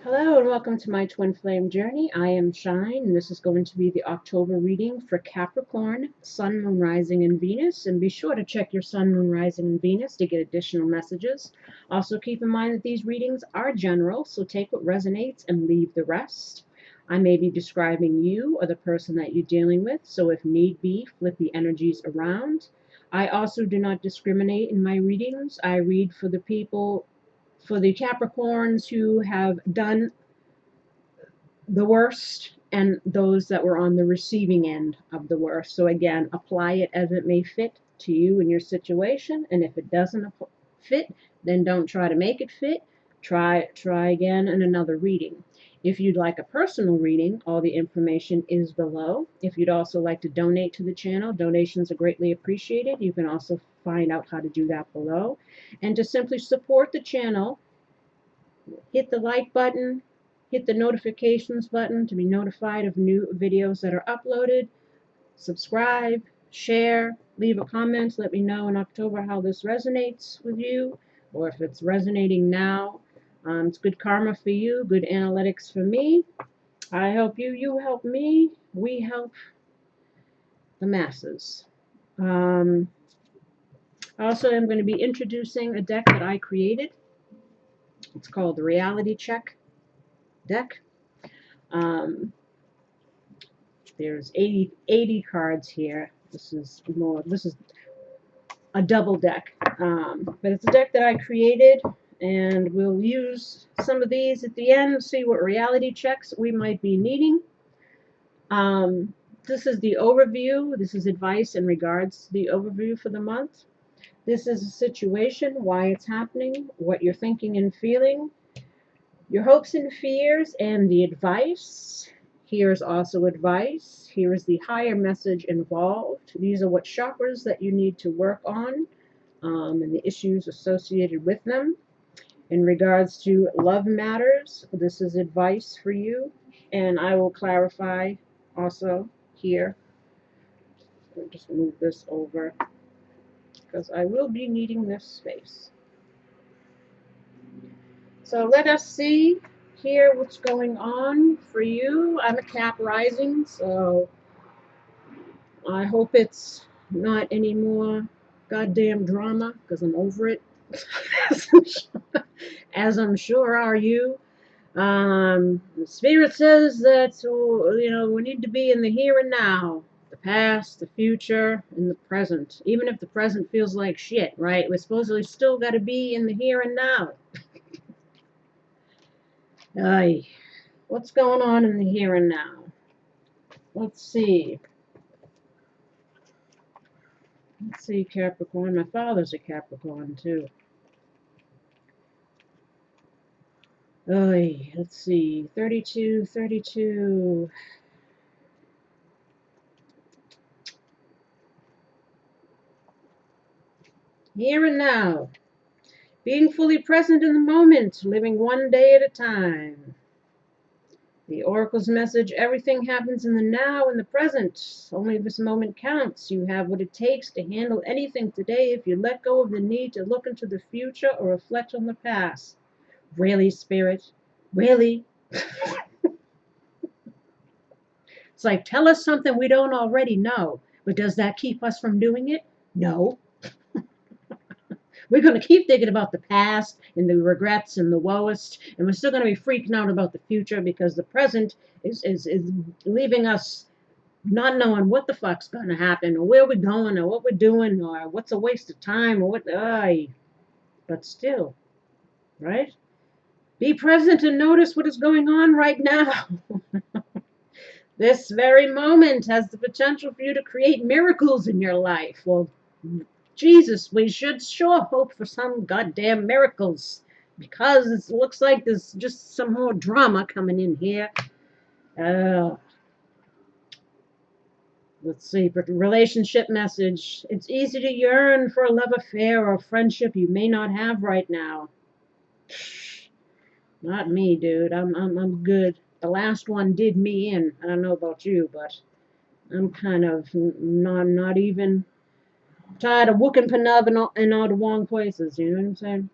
Hello and welcome to my twin flame journey. I am Shine, and this is going to be the October reading for Capricorn, Sun, Moon, Rising, and Venus. And be sure to check your Sun, Moon, Rising, and Venus to get additional messages. Also, keep in mind that these readings are general, so take what resonates and leave the rest. I may be describing you or the person that you're dealing with, so if need be, flip the energies around. I also do not discriminate in my readings. I read for the people, for the Capricorns who have done the worst and those that were on the receiving end of the worst. So again, apply it as it may fit to you and your situation. And if it doesn't fit, then don't try to make it fit. Try again in another reading. If you'd like a personal reading, all the information is below. If you'd also like to donate to the channel, donations are greatly appreciated. You can also find out how to do that below. And to simply support the channel, hit the like button, hit the notifications button to be notified of new videos that are uploaded, subscribe, share, leave a comment, let me know in October how this resonates with you, or if it's resonating now. It's good karma for you, good analytics for me. I help you, you help me, we help the masses. Also, I'm going to be introducing a deck that I created. It's called the Reality Check deck. There's 80 cards here. This is a double deck. But it's a deck that I created, and we'll use some of these at the end, see what reality checks we might be needing. This is the overview. This is advice in regards to the overview for the month. This is a situation, why it's happening, what you're thinking and feeling, your hopes and fears, and the advice. Here's also advice. Here is the higher message involved. These are what chakras that you need to work on, and the issues associated with them. In regards to love matters, this is advice for you, and I will clarify also here. Let me just move this over because I will be needing this space. So let us see here what's going on for you. I'm a Cap rising, so I hope it's not any more goddamn drama because I'm over it. As I'm sure are you. The spirit says that we need to be in the here and now, the past, the future, and the present. Even if the present feels like shit, right? We're supposedly still got to be in the here and now. Aye. What's going on in the here and now? Let's see. Let's see, Capricorn. My father's a Capricorn, too. Oy, let's see. 32. Here and now. Being fully present in the moment, living one day at a time. The Oracle's message, everything happens in the now, in the present. Only this moment counts. You have what it takes to handle anything today if you let go of the need to look into the future or reflect on the past. Really, Spirit? Really? It's like, tell us something we don't already know. But does that keep us from doing it? No. We're going to keep thinking about the past and the regrets and the woest, and we're still going to be freaking out about the future because the present is leaving us not knowing what the fuck's going to happen or where we're going or what we're doing or what's a waste of time or what. But still, right? Be present and notice what is going on right now. This very moment has the potential for you to create miracles in your life. Well, Jesus, we should sure hope for some goddamn miracles because it looks like there's just some more drama coming in here. Let's see, relationship message. It's easy to yearn for a love affair or a friendship you may not have right now. Not me, dude. I'm good. The last one did me in. I don't know about you, but I'm kind of not even tired of whooping Panub in all the wrong places. You know what I'm saying?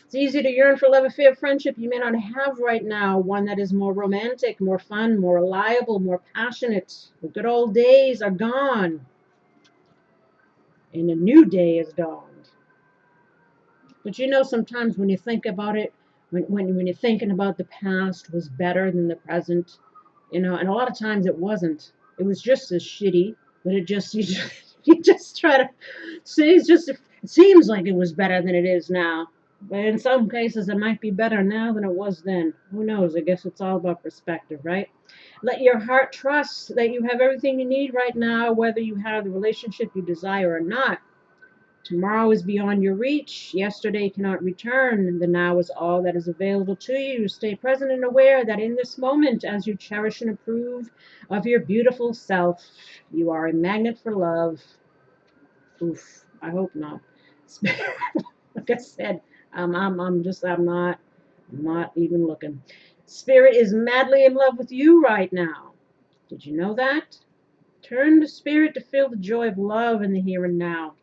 It's easy to yearn for love, affair, friendship you may not have right now. One that is more romantic, more fun, more reliable, more passionate. The good old days are gone, and a new day has dawned. But you know, sometimes when you think about it, when you're thinking about the past was better than the present, you know, and a lot of times it wasn't. It was just as shitty, but you just try to see. It seems like it was better than it is now. But in some cases, it might be better now than it was then. Who knows? I guess it's all about perspective, right? Let your heart trust that you have everything you need right now, whether you have the relationship you desire or not. Tomorrow is beyond your reach. Yesterday cannot return. The now is all that is available to you. Stay present and aware that in this moment, as you cherish and approve of your beautiful self, you are a magnet for love. Oof, I hope not. Like I said, I'm not even looking. Spirit is madly in love with you right now. Did you know that? Turn to spirit to feel the joy of love in the here and now.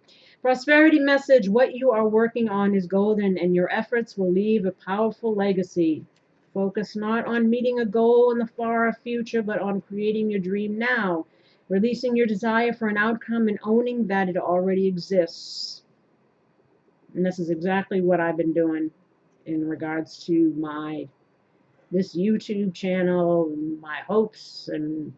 Prosperity message: what you are working on is golden, and your efforts will leave a powerful legacy. Focus not on meeting a goal in the far future, but on creating your dream now, releasing your desire for an outcome and owning that it already exists. And this is exactly what I've been doing in regards to my this YouTube channel, and my hopes, and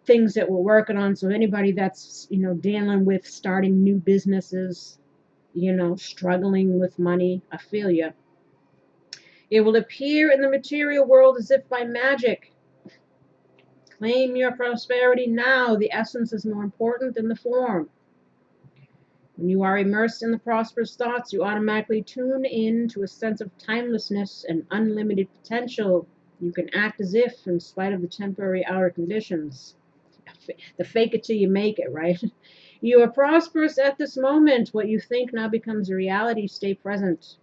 things that we're working on. So anybody that's dealing with starting new businesses, struggling with money, I feel you. It will appear in the material world as if by magic. Claim your prosperity now. The essence is more important than the form. When you are immersed in the prosperous thoughts, you automatically tune in to a sense of timelessness and unlimited potential. You can act as if, in spite of the temporary outer conditions. The fake it till you make it, right? You are prosperous at this moment. What you think now becomes a reality. Stay present.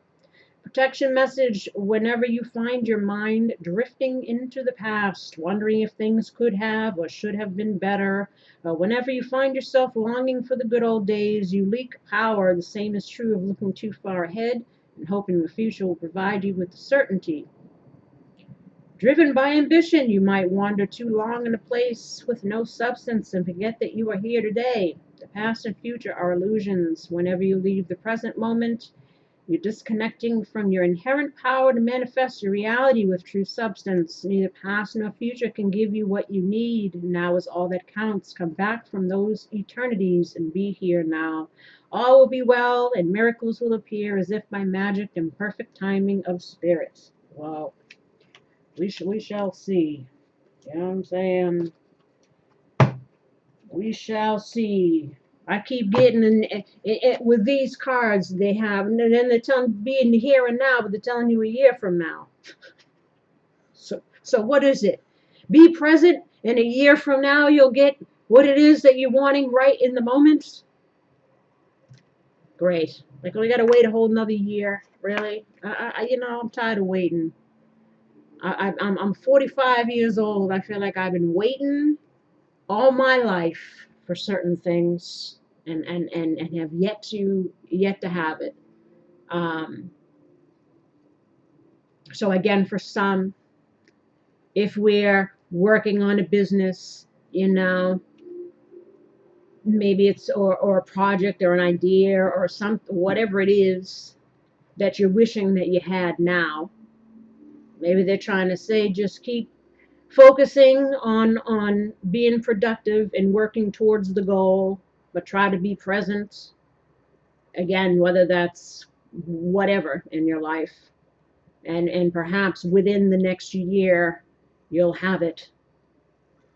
Protection message: whenever you find your mind drifting into the past, wondering if things could have or should have been better, whenever you find yourself longing for the good old days, you leak power. The same is true of looking too far ahead and hoping the future will provide you with the certainty. Driven by ambition, you might wander too long in a place with no substance and forget that you are here today. The past and future are illusions. Whenever you leave the present moment, you're disconnecting from your inherent power to manifest your reality with true substance. Neither past nor future can give you what you need. Now is all that counts. Come back from those eternities and be here now. All will be well, and miracles will appear as if by magic and perfect timing of spirit. Wow. We shall see. You know what I'm saying? We shall see. I keep getting with these cards they have, and then they're telling be in the here and now, but they're telling you a year from now. So what is it? Be present, and a year from now you'll get what it is that you're wanting right in the moment. Great. Like we got to wait a whole another year, really? I'm tired of waiting. I'm 45 years old. I feel like I've been waiting all my life for certain things, and have yet to have it. So again, for some, if we're working on a business, maybe it's or a project or an idea or something, whatever it is that you're wishing that you had now. Maybe they're trying to say just keep focusing on being productive and working towards the goal, but try to be present. Again, whether that's whatever in your life, and perhaps within the next year you'll have it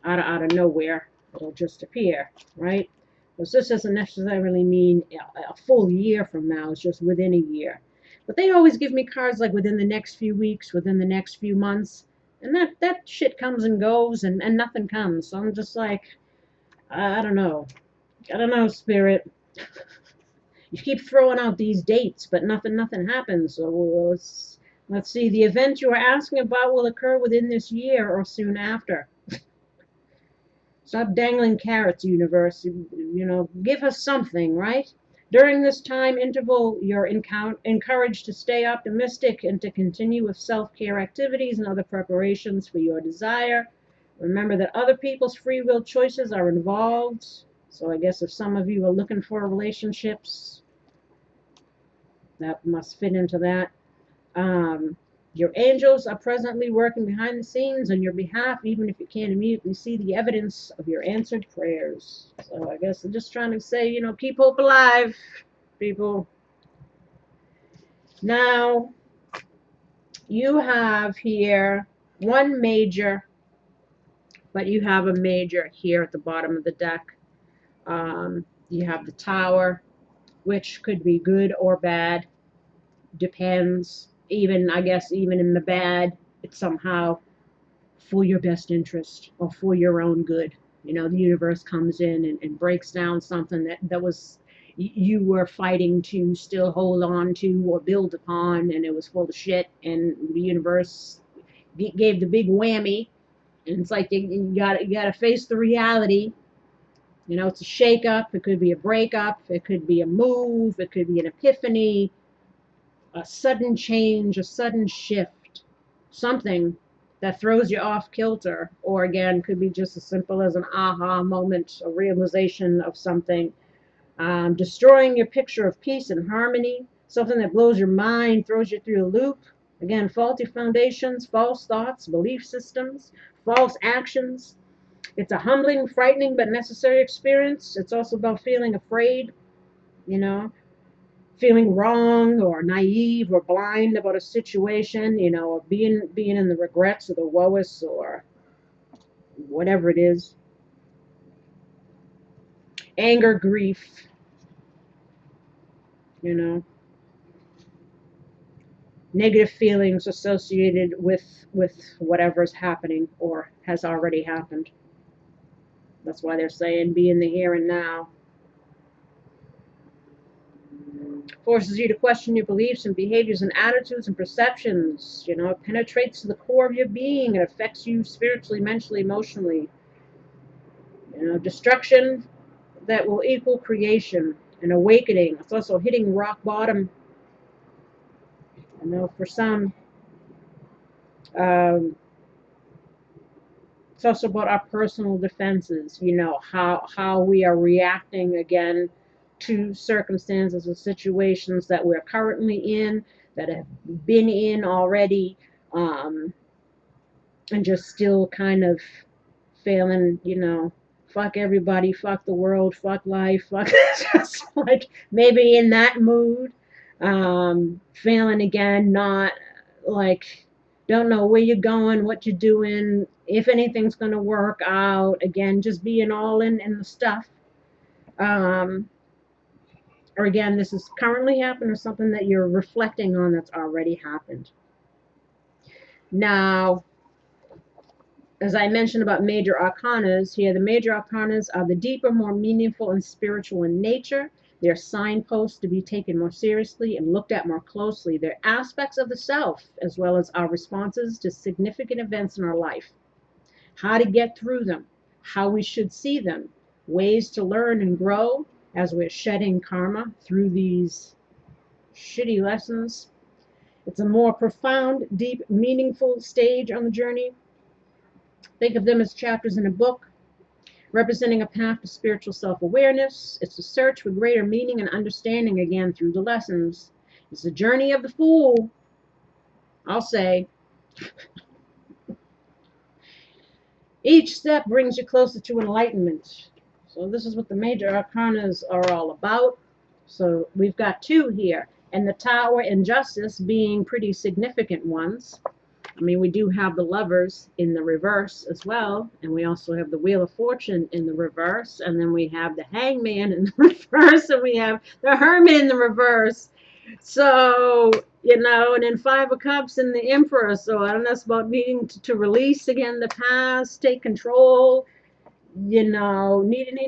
out of nowhere. It'll just appear, right? Because this doesn't necessarily mean a full year from now. It's just within a year. But they always give me cards like within the next few weeks, within the next few months, and that shit comes and goes, and nothing comes. So I'm just like, I don't know. I don't know, spirit. You keep throwing out these dates, but nothing happens. So let's see. The event you are asking about will occur within this year or soon after. Stop dangling carrots, universe. Give us something, right? During this time interval, you're encouraged to stay optimistic and to continue with self-care activities and other preparations for your desire. Remember that other people's free will choices are involved. So I guess if some of you are looking for relationships, that must fit into that. Um, your angels are presently working behind the scenes on your behalf, even if you can't immediately see the evidence of your answered prayers. So I guess I'm just trying to say, keep hope alive, people. Now, you have here one major, but you have a major here at the bottom of the deck. You have the Tower, which could be good or bad, depends. Even, I guess, even in the bad, it's somehow for your best interest or for your own good. The universe comes in and breaks down something that was you were fighting to still hold on to or build upon, and it was full of shit, and the universe gave the big whammy, and it's like you gotta face the reality. It's a shake up, it could be a breakup, it could be a move, it could be an epiphany, a sudden change, a sudden shift, something that throws you off kilter, or again, could be just as simple as an aha moment, a realization of something, destroying your picture of peace and harmony, something that blows your mind, throws you through a loop. Again, faulty foundations, false thoughts, belief systems, false actions. It's a humbling, frightening, but necessary experience. It's also about feeling afraid, you know, feeling wrong or naive or blind about a situation, or being in the regrets or the woes or whatever it is. Anger, grief, you know, negative feelings associated with whatever's happening or has already happened. That's why they're saying be in the here and now. Forces you to question your beliefs and behaviors and attitudes and perceptions. It penetrates to the core of your being. It affects you spiritually, mentally, emotionally. Destruction that will equal creation, an awakening. It's also hitting rock bottom. For some, um, it's also about our personal defenses. How we are reacting again to circumstances and situations that we're currently in, that have been in already, and just still kind of failing. Fuck everybody, fuck the world, fuck life, fuck just like maybe in that mood. Failing again, not like don't know where you're going, what you're doing, if anything's gonna work out. Again, just being all in the stuff. Um, or again, this is currently happened or something that you're reflecting on that's already happened. Now, as I mentioned about major arcanas here, the major arcanas are the deeper, more meaningful, and spiritual in nature. They're signposts to be taken more seriously and looked at more closely. They're aspects of the self, as well as our responses to significant events in our life. How to get through them, how we should see them, ways to learn and grow as we're shedding karma through these shitty lessons. It's a more profound, deep, meaningful stage on the journey. Think of them as chapters in a book, representing a path to spiritual self-awareness. It's a search for greater meaning and understanding again through the lessons. It's the journey of the fool, I'll say. Each step brings you closer to enlightenment. So this is what the major arcanas are all about. So we've got two here, and the Tower and Justice being pretty significant ones. I mean, we do have the Lovers in the reverse as well, and we also have the Wheel of Fortune in the reverse, and then we have the Hangman in the reverse, and we have the Hermit in the reverse. So, and then Five of Cups and the Emperor. So I don't know, it's about needing to release again the past, take control, needing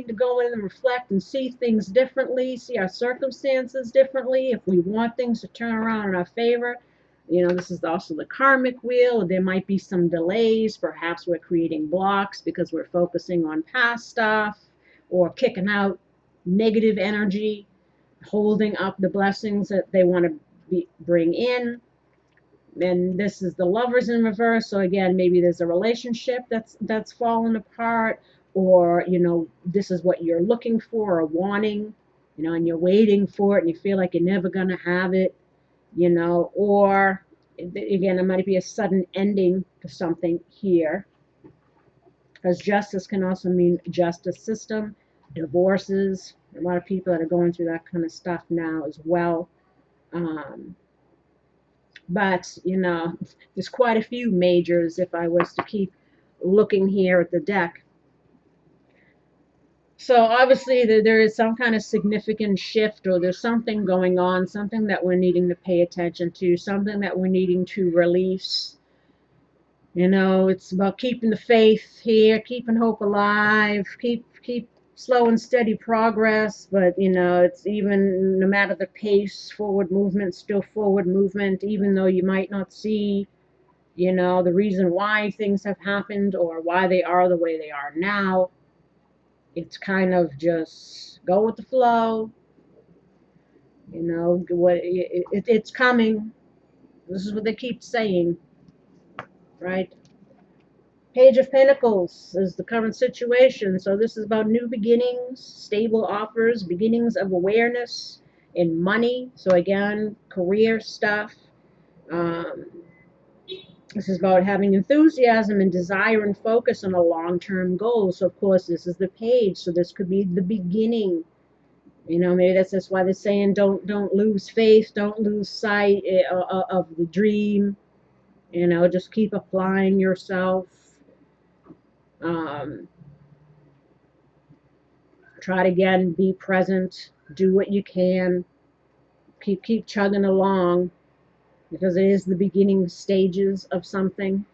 to go in and reflect and see things differently, see our circumstances differently. If we want things to turn around in our favor, this is also the karmic wheel. There might be some delays. Perhaps we're creating blocks because we're focusing on past stuff or kicking out negative energy. holding up the blessings that they want to bring in. And this is the Lovers in reverse. So again, maybe there's a relationship that's fallen apart, or this is what you're looking for or wanting, and you're waiting for it and you feel like you're never gonna have it, or again, it might be a sudden ending to something here, because justice can also mean justice system, divorces. A lot of people that are going through that kind of stuff now as well. Um, but there's quite a few majors if I was to keep looking here at the deck. So obviously there is some kind of significant shift, or there's something going on, something that we're needing to pay attention to, something that we're needing to release. It's about keeping the faith here, keeping hope alive, keep slow and steady progress. But it's even no matter the pace, forward movement, still forward movement, even though you might not see the reason why things have happened or why they are the way they are now. It's kind of just go with the flow. It's coming. This is what they keep saying, right? Page of Pentacles is the current situation. So this is about new beginnings, stable offers, beginnings of awareness in money. So again, career stuff. Um, This is about having enthusiasm and desire and focus on a long-term goal. So, of course, this is the page. So this could be the beginning. Maybe that's why they're saying don't lose faith, don't lose sight of the dream. Just keep applying yourself. Um, Try to, again, be present. Do what you can. Keep chugging along, because it is the beginning stages of something.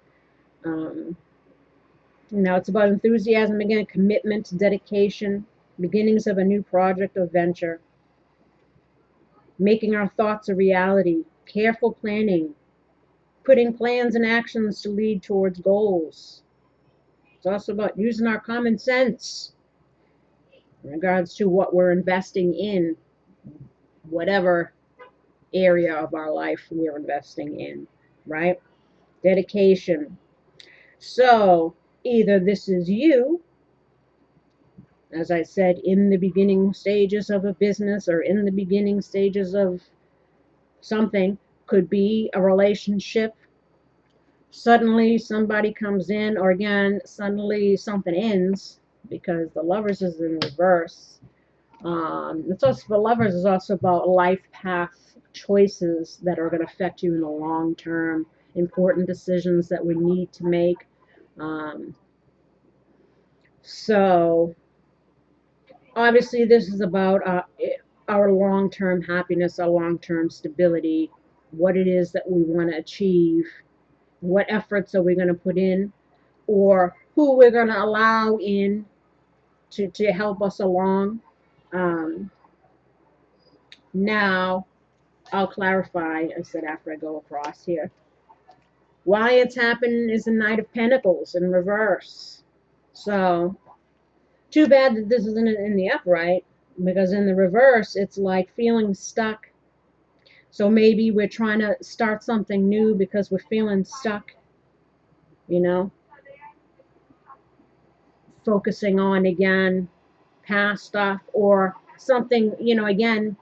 Um, it's about enthusiasm again, commitment, dedication, beginnings of a new project or venture, making our thoughts a reality, careful planning, putting plans and actions to lead towards goals. It's also about using our common sense in regards to what we're investing in, whatever area of our life we're investing in, right? Dedication. So either this is you, as I said, in the beginning stages of a business or in the beginning stages of something, could be a relationship. Suddenly somebody comes in, or again, suddenly something ends, because the Lovers is in reverse. It's also, for Lovers is also about life path choices that are going to affect you in the long term, important decisions that we need to make. Um, so obviously this is about our long-term happiness, our long-term stability, what it is that we want to achieve, what efforts are we going to put in, or who we're going to allow in to help us along. um, Now I'll clarify, I said, after I go across here, why it's happening is the Knight of Pentacles in reverse. So too bad that this isn't in the upright, because in the reverse it's like feeling stuck. So maybe we're trying to start something new because we're feeling stuck, you know, focusing on, again, past stuff, or something, again,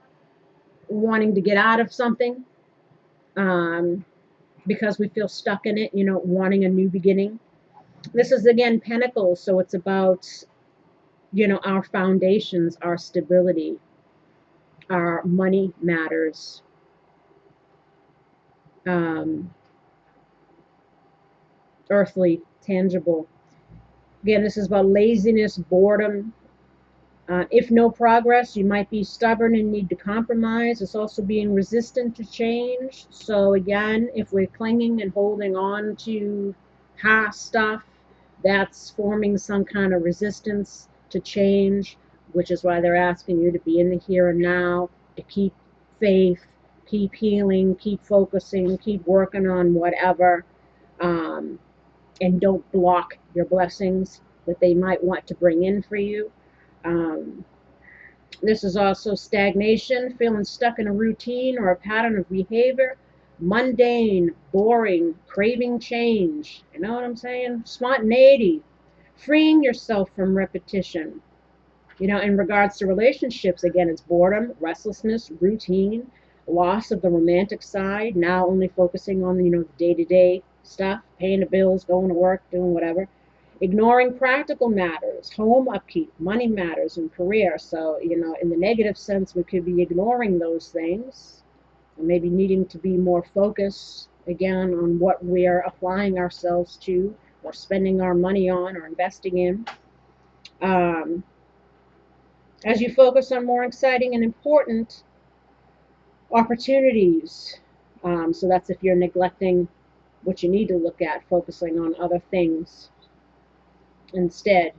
wanting to get out of something, um, because we feel stuck in it, wanting a new beginning. This is, again, Pentacles, so it's about, our foundations, our stability, our money matters. Um, Earthly, tangible. Again, this is about laziness, boredom. If no progress, you might be stubborn and need to compromise. It's also being resistant to change. So again, if we're clinging and holding on to past stuff, that's forming some kind of resistance to change, which is why they're asking you to be in the here and now, to keep faith, keep healing, keep focusing, keep working on whatever. Um, and don't block your blessings that they might want to bring in for you. Um, This is also stagnation, feeling stuck in a routine or a pattern of behavior, mundane, boring, craving change. You know what I'm saying? Spontaneity, freeing yourself from repetition. In regards to relationships, again, it's boredom, restlessness, routine, loss of the romantic side, now only focusing on, the day to day stuff, paying the bills, going to work, doing whatever. Ignoring practical matters, home upkeep, money matters, and career. So, in the negative sense, we could be ignoring those things, and maybe needing to be more focused again on what we're applying ourselves to, or spending our money on, or investing in. Um, as you focus on more exciting and important opportunities. So that's if you're neglecting what you need to look at, focusing on other things instead.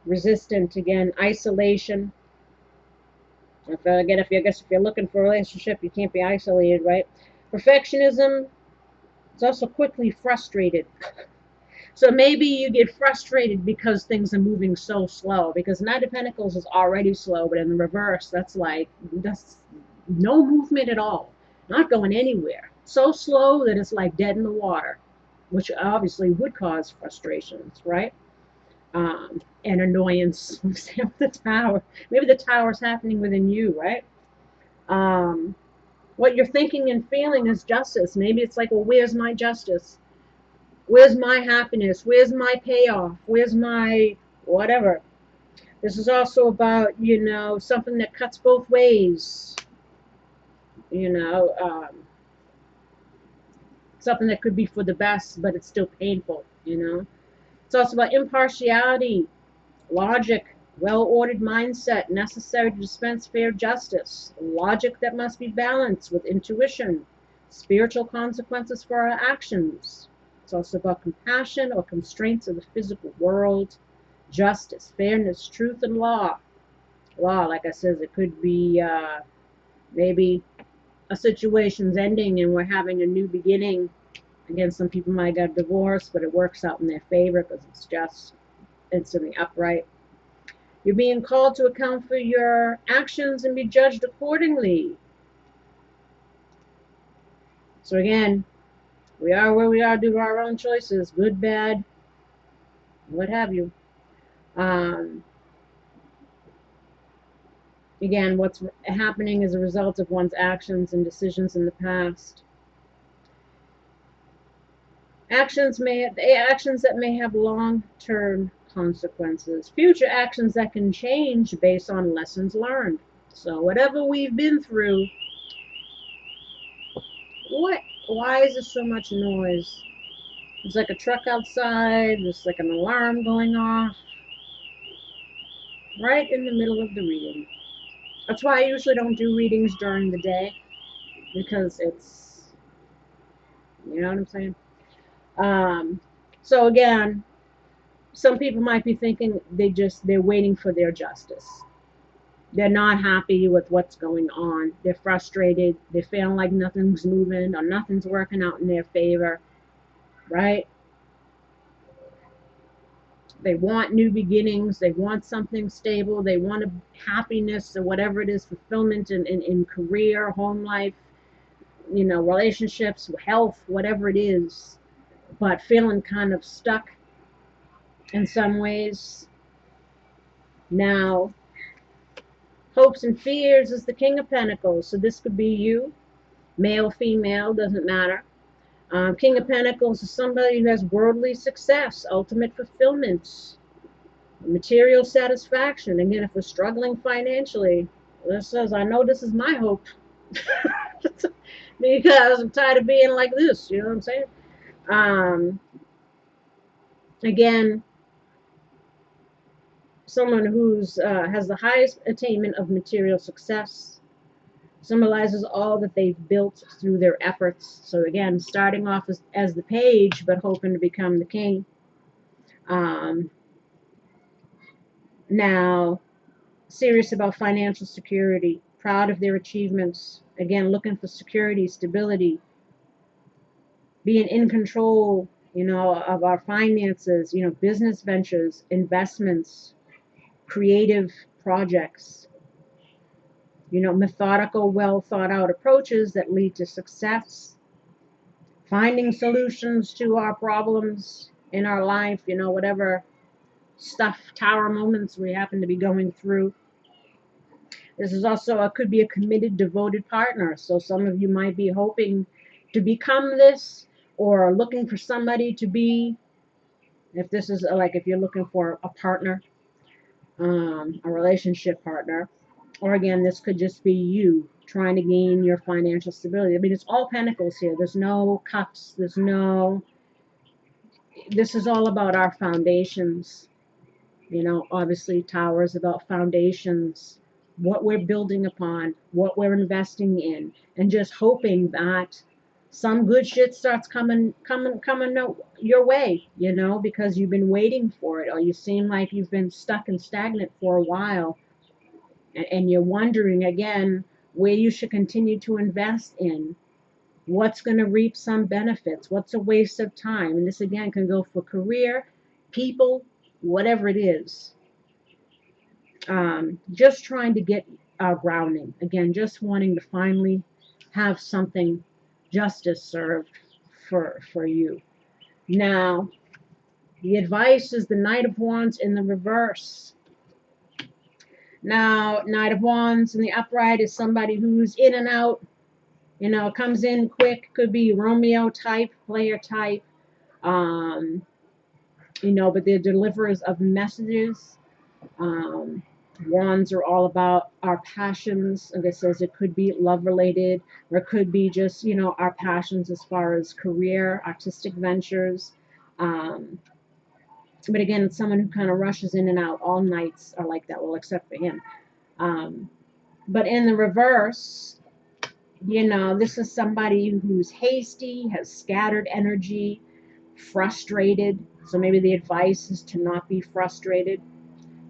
Resistant again, isolation. If you're looking for a relationship, you can't be isolated, right? Perfectionism. It's also quickly frustrated. So maybe you get frustrated because things are moving so slow. Because Knight of Pentacles is already slow, but in the reverse, that's no movement at all, not going anywhere. So slow that it's like dead in the water, which obviously would cause frustrations, right? And annoyance. The tower. Maybe the tower's happening within you, right? Um, what you're thinking and feeling is justice. Maybe it's like, well, where's my justice? Where's my happiness? Where's my payoff? Where's my whatever? This is also about, something that cuts both ways. You know, something that could be for the best, but it's still painful. It's also about impartiality, logic, well-ordered mindset necessary to dispense fair justice, logic that must be balanced with intuition, spiritual consequences for our actions. It's also about compassion or constraints of the physical world, justice, fairness, truth, and law. Law, like I said, it could be maybe a situation's ending and we're having a new beginning. Again, some people might get divorced, but it works out in their favor because it's just instantly upright. You're being called to account for your actions and be judged accordingly. So again, we are where we are due to our own choices, good, bad, what have you. Um, Again, what's happening as a result of one's actions and decisions in the past. Actions that may have long-term consequences. Future actions that can change based on lessons learned. So whatever we've been through, what? Why is there so much noise? There's like a truck outside. There's like an alarm going off right in the middle of the reading. That's why I usually don't do readings during the day because you know what I'm saying? Um, so again, some people might be thinking they're waiting for their justice. They're not happy with what's going on. They're frustrated. They're feeling like nothing's moving or nothing's working out in their favor, right? They want new beginnings. They want something stable. They want happiness or whatever it is, fulfillment in career, home life, relationships, health, whatever it is, but feeling kind of stuck in some ways. Now, hopes and fears is the King of Pentacles. So this could be you, male, female, doesn't matter. King of Pentacles is somebody who has worldly success, ultimate fulfillment, material satisfaction. Again, if we're struggling financially, this says, I know this is my hope because I'm tired of being like this. You know what I'm saying? Um, Again, someone who's has the highest attainment of material success, symbolizes all that they've built through their efforts. So again, starting off as the page, but hoping to become the king. Um, Now, serious about financial security, proud of their achievements. Again, looking for security, stability, being in control, of our finances, business ventures, investments, creative projects. Methodical, well thought out approaches that lead to success, finding solutions to our problems in our life, whatever stuff, tower moments we happen to be going through. This is also could be a committed, devoted partner. So some of you might be hoping to become this, or looking for somebody to be. If this is like if you're looking for a partner, a relationship partner, or again, this could just be you trying to gain your financial stability. I mean, it's all pentacles here. There's no cups. This is all about our foundations. Obviously, Tower is about foundations, what we're building upon, what we're investing in, and just hoping that some good shit starts coming your way, because you've been waiting for it, or you seem like you've been stuck and stagnant for a while, and you're wondering again where you should continue to invest in, what's going to reap some benefits, what's a waste of time. And this again can go for career, people, whatever it is. Just trying to get our grounding. Again, just wanting to finally have something, justice served for you. Now, the advice is the Knight of Wands in the reverse. Now, Knight of Wands in the upright is somebody who's in and out, comes in quick, could be Romeo type, player type, but they're deliverers of messages. Wands are all about our passions. And it says it could be love related, or it could be just, our passions as far as career, artistic ventures. But again, it's someone who kind of rushes in and out. All knights are like that, well, except for him. But in the reverse, this is somebody who's hasty, has scattered energy, frustrated. So maybe the advice is to not be frustrated,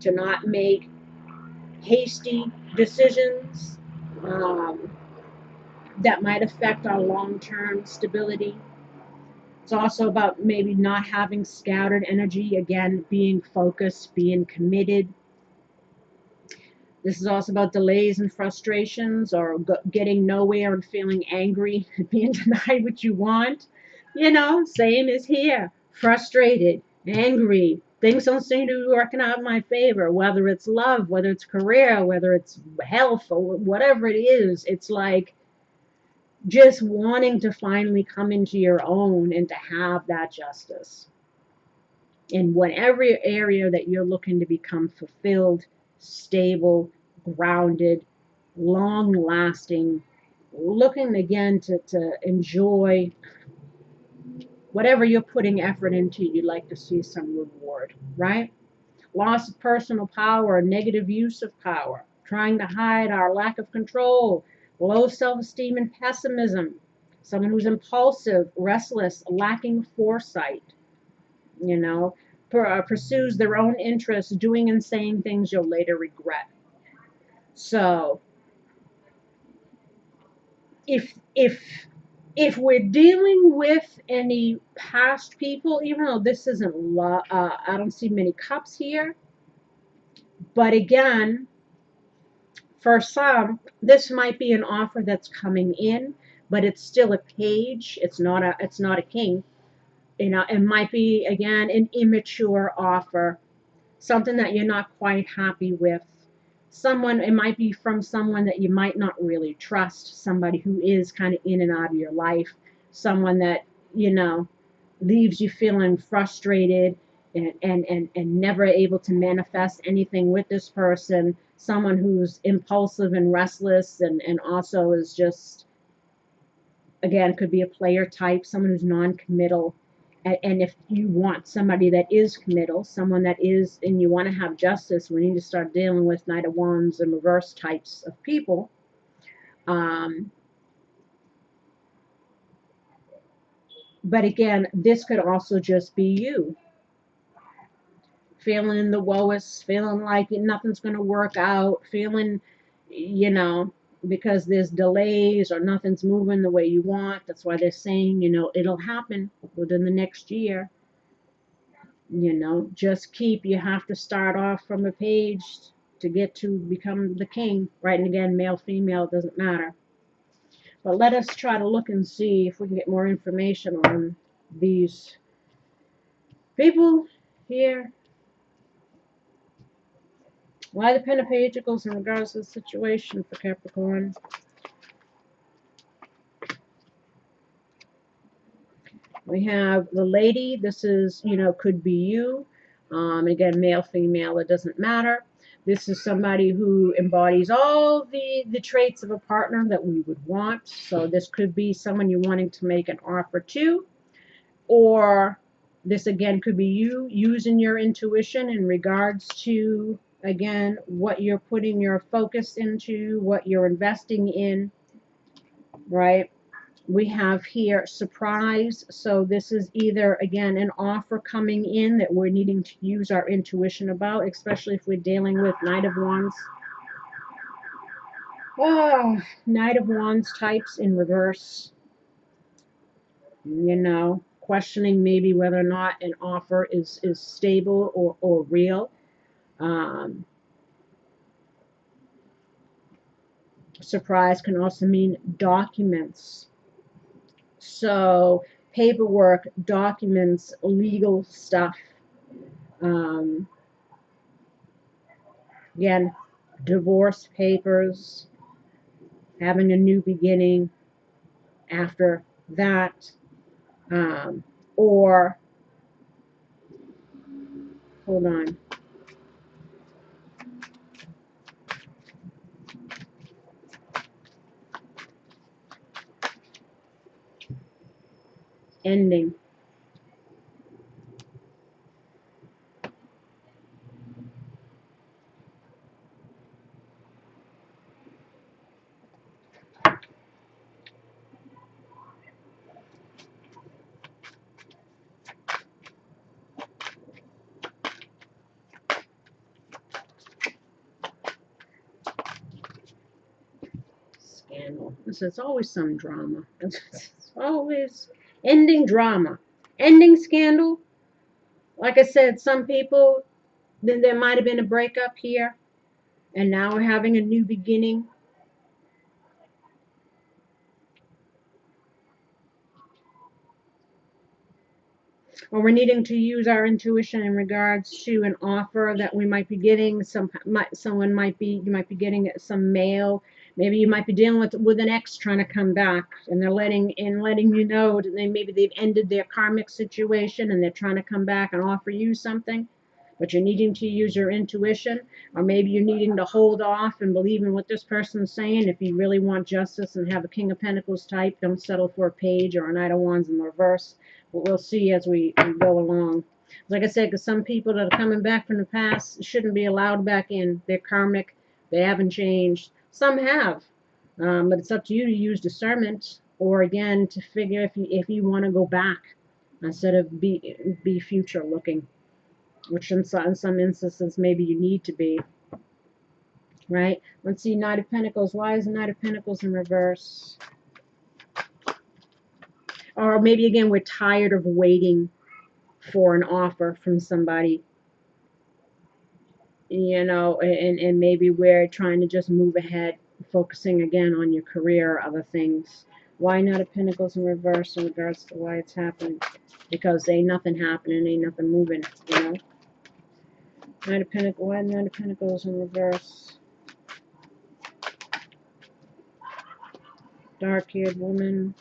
to not make hasty decisions that might affect our long-term stability. It's also about maybe not having scattered energy, again, being focused, being committed. This is also about delays and frustrations, or getting nowhere and feeling angry and being denied what you want. Same as here. Frustrated, angry. Things don't seem to be working out in my favor, whether it's love, whether it's career, whether it's health, or whatever it is. It's like just wanting to finally come into your own and to have that justice. In whatever area that you're looking to become fulfilled, stable, grounded, long lasting, looking again to enjoy whatever you're putting effort into, you'd like to see some reward, right? Loss of personal power, negative use of power, trying to hide our lack of control, low self-esteem and pessimism, someone who's impulsive, restless, lacking foresight, pursues their own interests, doing and saying things you'll later regret. So if we're dealing with any past people, even though this isn't I don't see many cups here, but again, for some, this might be an offer that's coming in, but it's still a page. It's not a king. It might be again an immature offer, something that you're not quite happy with. It might be from someone that you might not really trust, somebody who is kind of in and out of your life, someone that, leaves you feeling frustrated and never able to manifest anything with this person, someone who's impulsive and restless and also is just, again, could be a player type, someone who's non-committal. And if you want somebody that is committal, someone that is, and you want to have justice, we need to start dealing with Knight of Wands and reverse types of people. But again, this could also just be you feeling the lowest, feeling like nothing's going to work out, feeling, because there's delays or nothing's moving the way you want. That's why they're saying, it'll happen within the next year. You have to start off from a page, to get to become the king, right? And again, male, female, it doesn't matter. But let us try to look and see if we can get more information on these people here. Why the Pen of Pentacles in regards to the situation for Capricorn? We have the lady. This is, could be you. Again, male, female, it doesn't matter. This is somebody who embodies all the traits of a partner that we would want. So this could be someone you're wanting to make an offer to. Or this, again, could be you using your intuition in regards to, again, what you're putting your focus into, what you're investing in, right? We have here surprise. So this is either, again, an offer coming in that we're needing to use our intuition about, especially if we're dealing with Knight of Wands. Oh, Knight of Wands types in reverse. Questioning maybe whether or not an offer is stable or real. Surprise can also mean documents. So paperwork, documents, legal stuff. Again, divorce papers, having a new beginning after that, or, hold on, ending. Scandal. It's always some drama. It's always ending drama. Ending scandal. Like I said, some people, then there might have been a breakup here, and now we're having a new beginning. Or we're needing to use our intuition in regards to an offer that we might be getting. You might be getting some mail. Maybe you might be dealing with an ex trying to come back, and they're letting you know that maybe they've ended their karmic situation and they're trying to come back and offer you something. But you're needing to use your intuition, or maybe you're needing to hold off and believe in what this person's saying. If you really want justice and have a King of Pentacles type, don't settle for a page or a Knight of Wands in reverse. But we'll see as we go along. Like I said, because some people that are coming back from the past shouldn't be allowed back in. They're karmic. They haven't changed. Some have. But it's up to you to use discernment, or again, to figure if you want to go back instead of be future looking, which in some instances maybe you need to be, right? Let's see, Knight of Pentacles. Why is the Knight of Pentacles in reverse? Or maybe, again, we're tired of waiting for an offer from somebody, and maybe we're trying to just move ahead, focusing again on your career or other things. Why Knight of Pentacles in reverse in regards to why it's happening? Because ain't nothing happening, ain't nothing moving, Knight of Pentacles. Why Knight of Pentacles in reverse? Dark-haired woman.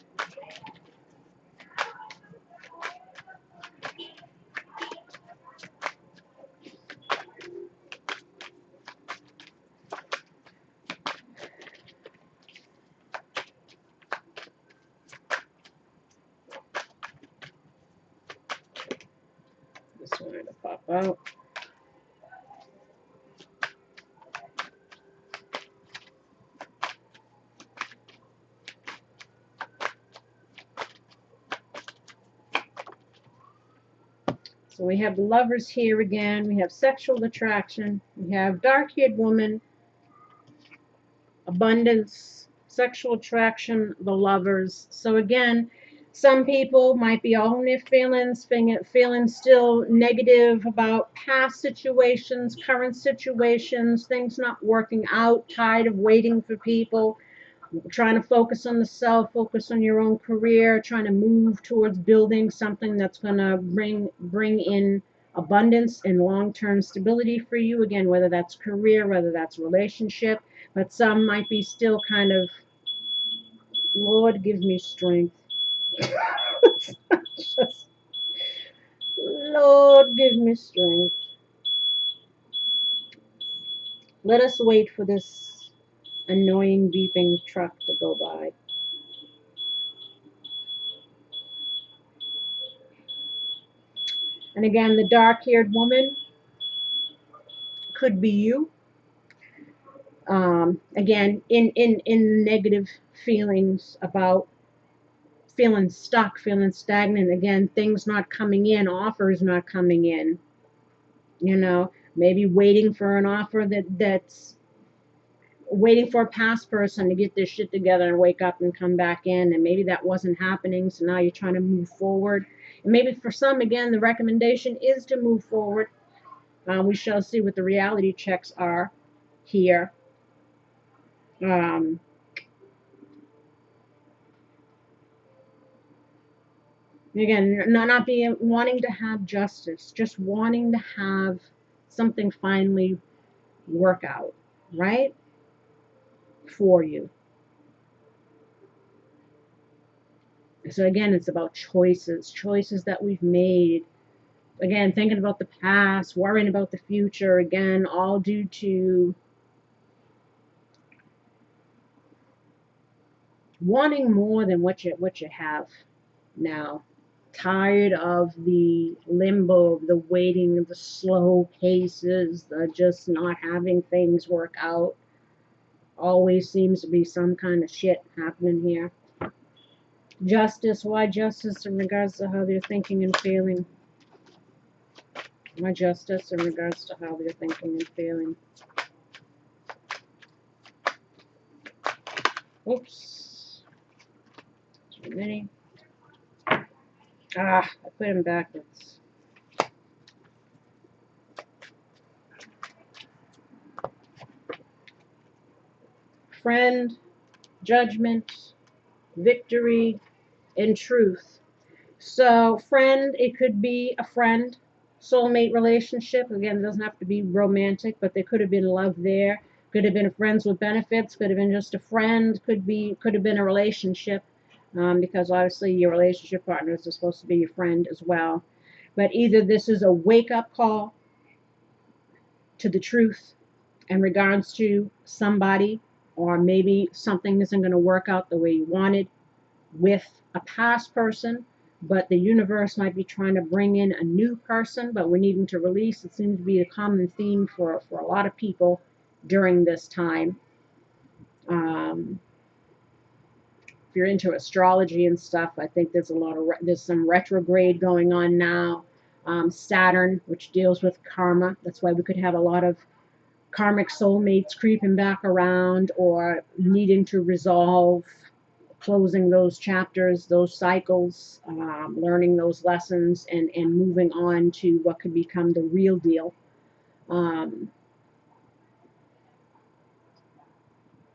This one to pop out. So we have the Lovers here again. We have sexual attraction. We have dark-haired woman, abundance, sexual attraction, the Lovers. So again, Some people might be all in their feelings, feeling still negative about past situations, current situations, things not working out, tired of waiting for people, trying to focus on the self, focus on your own career, trying to move towards building something that's going to bring in abundance and long-term stability for you. Again, whether that's career, whether that's relationship, but some might be still kind of, Lord, give me strength. Just, Lord, give me strength. Let us wait for this annoying beeping truck to go by. And again, the dark-haired woman could be you. Again, in negative feelings about feeling stuck, feeling stagnant. Again, things not coming in, offers not coming in. You know, maybe waiting for an offer that's waiting for a past person to get their shit together and wake up and come back in, and maybe that wasn't happening, so now you're trying to move forward. And maybe for some, again, the recommendation is to move forward. We shall see what the reality checks are here. Um, Again, not being wanting to have justice, just wanting to have something finally work out, right? For you. So again, it's about choices that we've made. Again, thinking about the past, worrying about the future, again, all due to wanting more than what you have now. Tired of the limbo, the waiting, the slow paces, the just not having things work out. Always seems to be some kind of shit happening here. Justice, why justice in regards to how they're thinking and feeling? Why justice in regards to how they're thinking and feeling? Oops. Too many. I put them backwards. Friend, judgment, victory, and truth. So, friend, it could be a friend, soulmate relationship. Again, it doesn't have to be romantic, but there could have been love there. Could have been a friends with benefits. Could have been just a friend. Could have been a relationship, because obviously your relationship partners are supposed to be your friend as well. But either this is a wake up call to the truth in regards to somebody, or maybe something isn't going to work out the way you wanted with a past person, but the universe might be trying to bring in a new person, but we're needing to release. It seems to be a common theme for a lot of people during this time. If you're into astrology and stuff, I think there's some retrograde going on now. Saturn, which deals with karma. That's why we could have a lot of karmic soulmates creeping back around, or needing to resolve, closing those chapters, those cycles, learning those lessons, and moving on to what could become the real deal.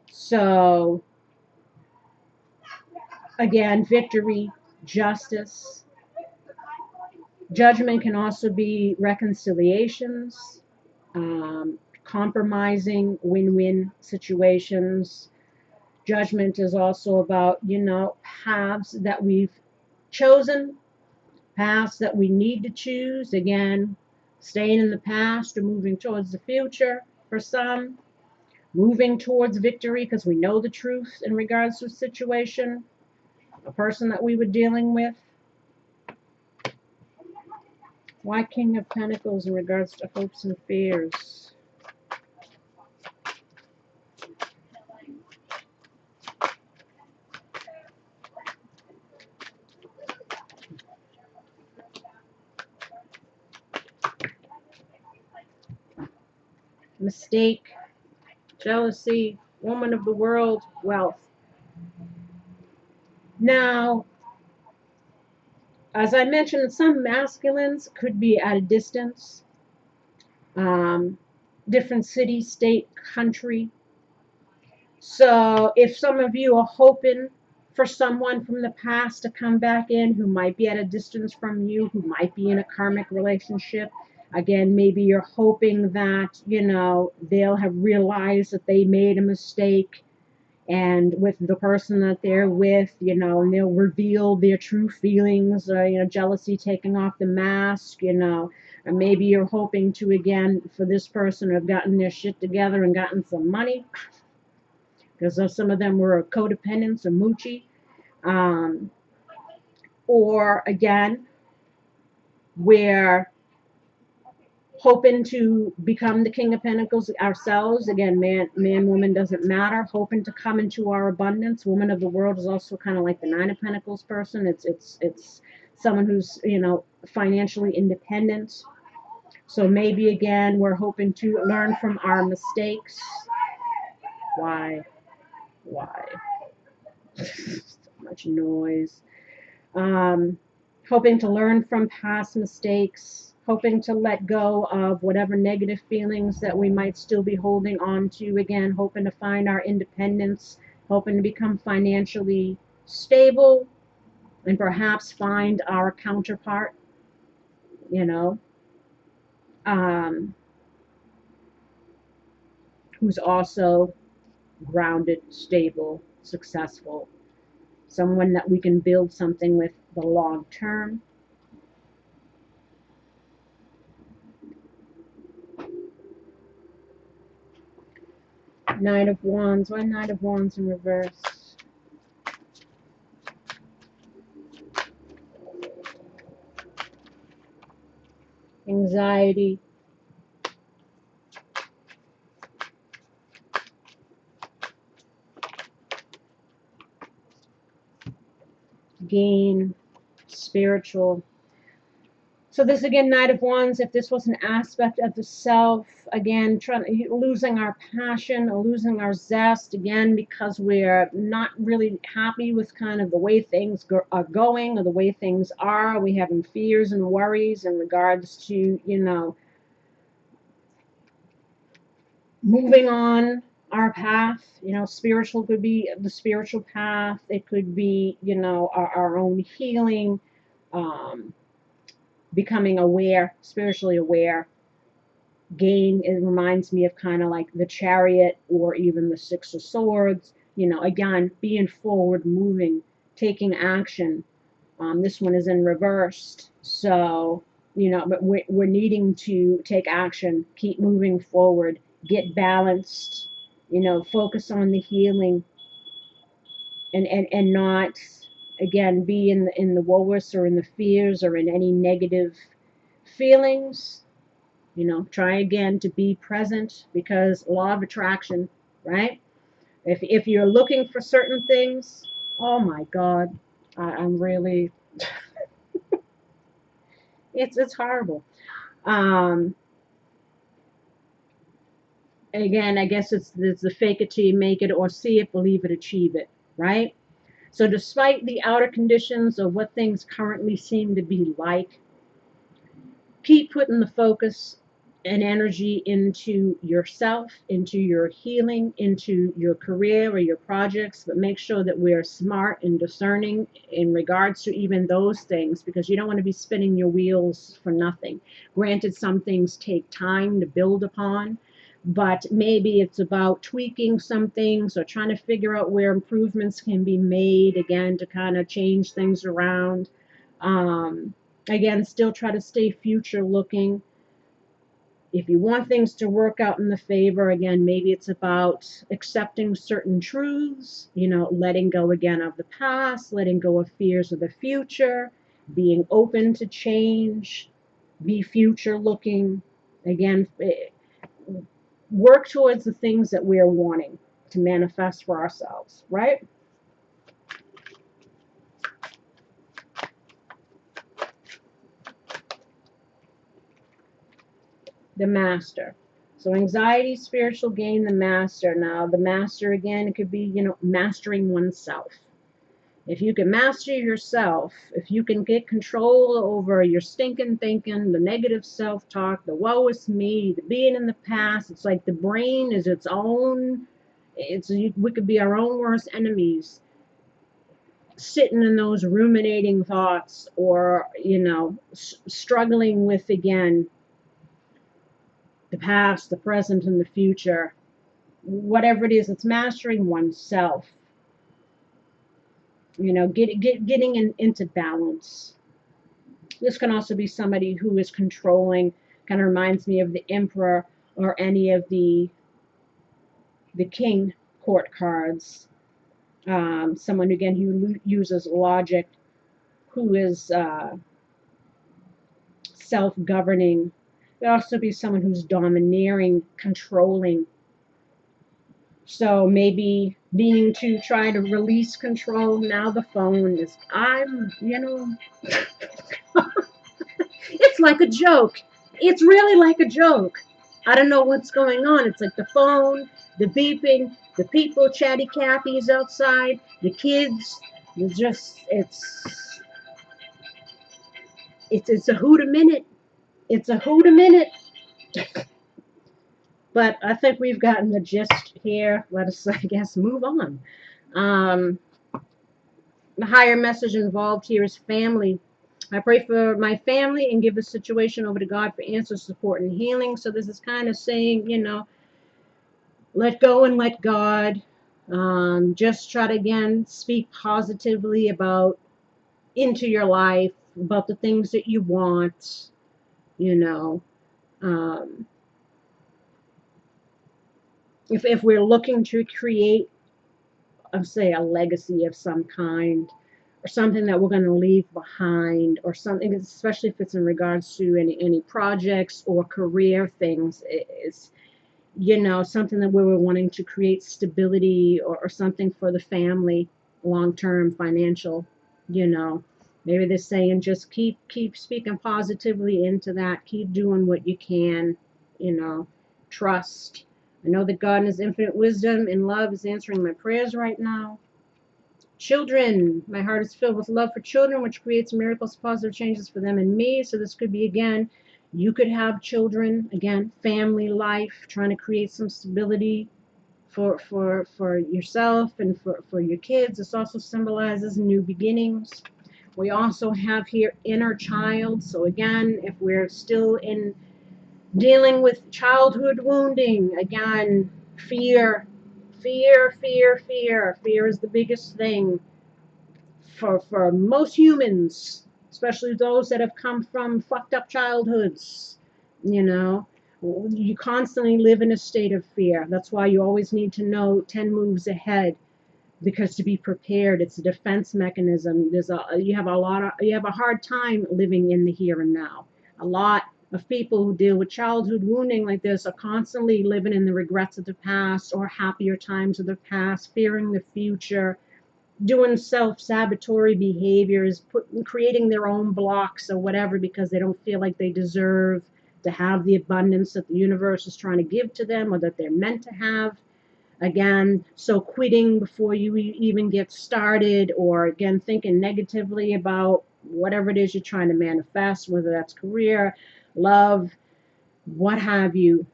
So, again, victory, justice, judgment can also be reconciliations, compromising, win-win situations. Judgment is also about, paths that we've chosen, paths that we need to choose. Again, staying in the past or moving towards the future for some, moving towards victory because we know the truth in regards to a situation, a person that we were dealing with. Why King of Pentacles in regards to hopes and fears? Mistake, jealousy, woman of the world, wealth. Now, As I mentioned, some masculines could be at a distance, um, different city, state, country. So if some of you are hoping for someone from the past to come back in who might be at a distance from you, who might be in a karmic relationship, again, maybe you're hoping that, they'll have realized that they made a mistake, and with the person that they're with, and they'll reveal their true feelings, jealousy taking off the mask, and maybe you're hoping to, again, for this person to have gotten their shit together and gotten some money, because some of them were codependents or moochie. Um, or again, we're hoping to become the King of Pentacles ourselves. Again, man, woman doesn't matter. Hoping to come into our abundance. Woman of the world is also kind of like the Nine of Pentacles person. It's someone who's financially independent. So maybe again we're hoping to learn from our mistakes. Why? So much noise. Um, Hoping to learn from past mistakes, hoping to let go of whatever negative feelings that we might still be holding on to, again, hoping to find our independence, hoping to become financially stable, and perhaps find our counterpart, you know, um, who's also grounded, stable, successful, someone that we can build something with the long term. Knight of Wands. Why Knight of Wands in reverse? Anxiety. Gain. Spiritual. So this again, Knight of Wands, if this was an aspect of the self, again, losing our passion or losing our zest, again, because we're not really happy with kind of the way things are going or the way things are. We having fears and worries in regards to, moving on our path. Spiritual could be the spiritual path. It could be, our own healing, um, becoming aware, spiritually aware. Gain, it reminds me of kind of like the Chariot or even the Six of Swords. Again, being forward moving, taking action. This one is in reversed. So, but we're needing to take action, keep moving forward, get balanced, focus on the healing, and not, again, be in the woes or in the fears or in any negative feelings. Try again to be present, because law of attraction, right? If you're looking for certain things, oh my God, I'm really, it's horrible. Um, Again, I guess it's the fake it till you make it, or see it, believe it, achieve it, right? So despite the outer conditions of what things currently seem to be like, keep putting the focus and energy into yourself, into your healing, into your career or your projects, but make sure that we're smart and discerning in regards to even those things, because you don't want to be spinning your wheels for nothing. Granted, some things take time to build upon, but maybe it's about tweaking some things or trying to figure out where improvements can be made, again, to kind of change things around. Again, still try to stay future looking. If you want things to work out in the favor, again, maybe it's about accepting certain truths, letting go again of the past, letting go of fears of the future, being open to change, be future looking. Again, work towards the things that we're wanting to manifest for ourselves, right? The Master. So anxiety, spiritual gain, the Master. Now, the Master, again, it could be, mastering oneself. If you can master yourself, if you can get control over your stinking thinking, the negative self-talk, the woe is me, the being in the past, it's like the brain is its own, we could be our own worst enemies, sitting in those ruminating thoughts, or, struggling with, again, the past, the present, and the future. Whatever it is, it's mastering oneself, getting into balance. This can also be somebody who is controlling, kind of reminds me of the emperor or any of the king court cards. Someone, again, who uses logic, who is self-governing. It could also be someone who's domineering, controlling. So maybe needing to try to release control. Now the phone is, it's like a joke. It's really like a joke. I don't know what's going on. It's like the phone, the beeping, the people, chatty Cathy's outside, the kids. It's a hoot a minute. It's a hoot a minute. But I think we've gotten the gist here. Let us, I guess, move on. Um, the higher message involved here is family. I pray for my family and give the situation over to God for answers, support, and healing. So this is kind of saying, let go and let God. Just try to, again, speak positively about into your life, about the things that you want, you know. Um, if we're looking to create, say, a legacy of some kind, or something that we're going to leave behind, or something, especially if it's in regards to any projects or career things, is, something that we were wanting to create stability, or something for the family, long-term financial, you know. Maybe they're saying just keep speaking positively into that, keep doing what you can, trust. I know that God in his infinite wisdom and love is answering my prayers right now. Children, my heart is filled with love for children, which creates miracles, positive changes for them and me. So this could be, again, you could have children, again, family life, trying to create some stability for yourself and for your kids. This also symbolizes new beginnings. We also have here inner child. So again, if we're still in dealing with childhood wounding, again, fear, fear, fear, fear. Fear is the biggest thing for most humans, especially those that have come from fucked up childhoods. You know, you constantly live in a state of fear. That's why you always need to know 10 moves ahead, because to be prepared, it's a defense mechanism. You have a hard time living in the here and now. A lot of people who deal with childhood wounding like this are constantly living in the regrets of the past or happier times of the past, fearing the future, doing self-sabotatory behaviors, creating their own blocks or whatever, because they don't feel like they deserve to have the abundance that the universe is trying to give to them, or that they're meant to have. Again, so quitting before you even get started, or again, thinking negatively about whatever it is you're trying to manifest, whether that's career, love, what have you.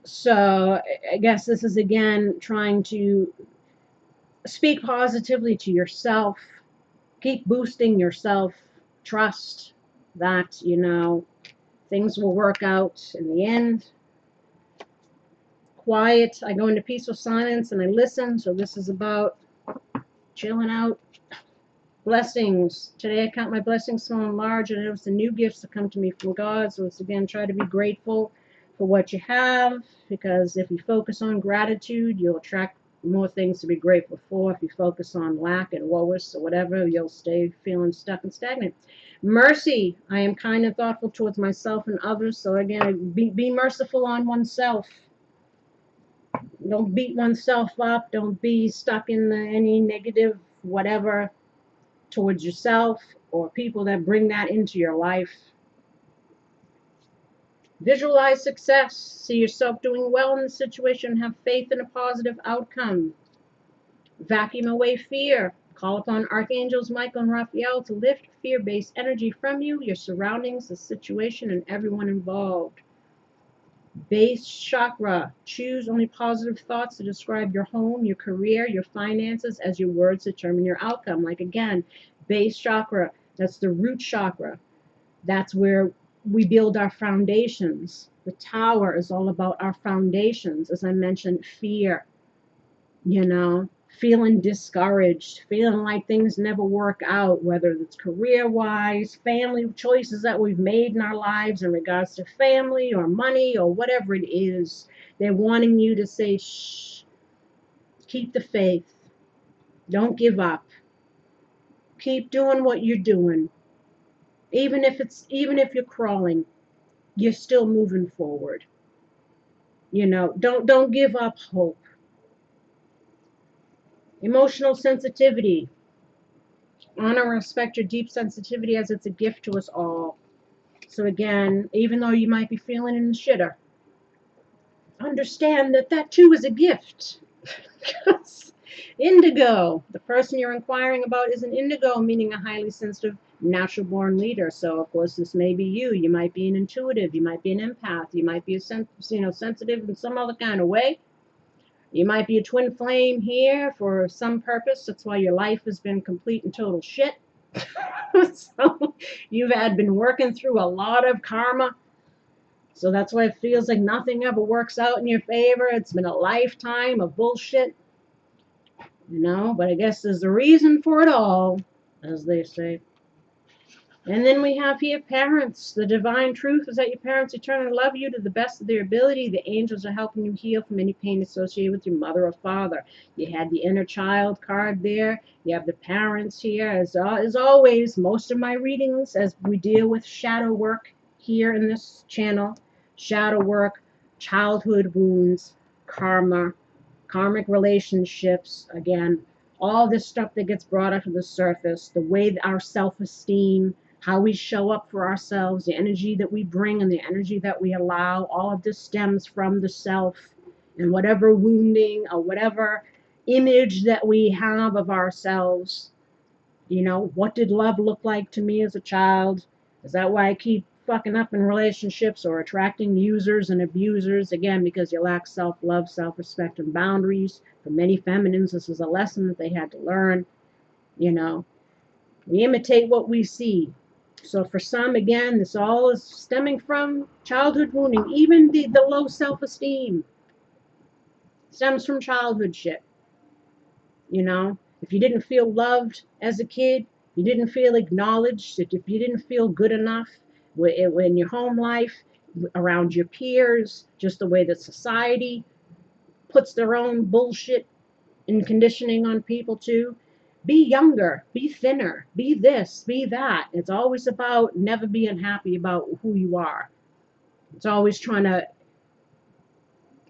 So I guess this is, again, trying to speak positively to yourself, keep boosting yourself, trust that, things will work out in the end. Quiet, I go into peaceful silence and I listen. So this is about chilling out. Blessings. Today I count my blessings small and large, and I notice the new gifts that come to me from God. So it's, again, try to be grateful for what you have, because if you focus on gratitude, you'll attract more things to be grateful for. If you focus on lack and woes or whatever, you'll stay feeling stuck and stagnant. Mercy. I am kind and thoughtful towards myself and others. So again, be merciful on oneself. Don't beat oneself up. Don't be stuck in any negative whatever towards yourself or people that bring that into your life. Visualize success. See yourself doing well in the situation. Have faith in a positive outcome. Vacuum away fear. Call upon Archangels Michael and Raphael to lift fear-based energy from you, your surroundings, the situation, and everyone involved. Base chakra. Choose only positive thoughts to describe your home, your career, your finances, as your words determine your outcome. Like again, base chakra, that's the root chakra. That's where we build our foundations. The tower is all about our foundations. As I mentioned, fear, feeling discouraged, feeling like things never work out, whether it's career wise, family choices that we've made in our lives in regards to family or money or whatever it is. They're wanting you to say, shh, keep the faith, don't give up, keep doing what you're doing. Even if you're crawling, you're still moving forward. Don't give up hope. Emotional sensitivity. Honor and respect your deep sensitivity as it's a gift to us all. So again, even though you might be feeling in the shitter, understand that that too is a gift. Indigo, the person you're inquiring about is an indigo, meaning a highly sensitive, natural born leader. So of course this may be you. You might be an intuitive, you might be an empath, you might be sensitive in some other kind of way. You might be a twin flame here for some purpose. That's why your life has been complete and total shit. So you've been working through a lot of karma. So that's why it feels like nothing ever works out in your favor. It's been a lifetime of bullshit, but I guess there's a reason for it all, as they say. And then we have here parents. The divine truth is that your parents eternally love you to the best of their ability. The angels are helping you heal from any pain associated with your mother or father. You had the inner child card there. You have the parents here. As always, most of my readings, as we deal with shadow work here in this channel, shadow work, childhood wounds, karma, karmic relationships, again, all this stuff that gets brought up to the surface, the way that our self-esteem, how we show up for ourselves, the energy that we bring and the energy that we allow, all of this stems from the self, and whatever wounding or whatever image that we have of ourselves. What did love look like to me as a child? Is that why I keep fucking up in relationships or attracting users and abusers? Again, because you lack self-love, self-respect, and boundaries. For many feminines, this is a lesson that they had to learn. We imitate what we see. So for some, again, this all is stemming from childhood wounding. Even the low self-esteem stems from childhood shit. If you didn't feel loved as a kid, you didn't feel acknowledged, if you didn't feel good enough in your home life, around your peers, just the way that society puts their own bullshit and conditioning on people too. Be younger, be thinner, be this, be that. It's always about never being happy about who you are. It's always trying to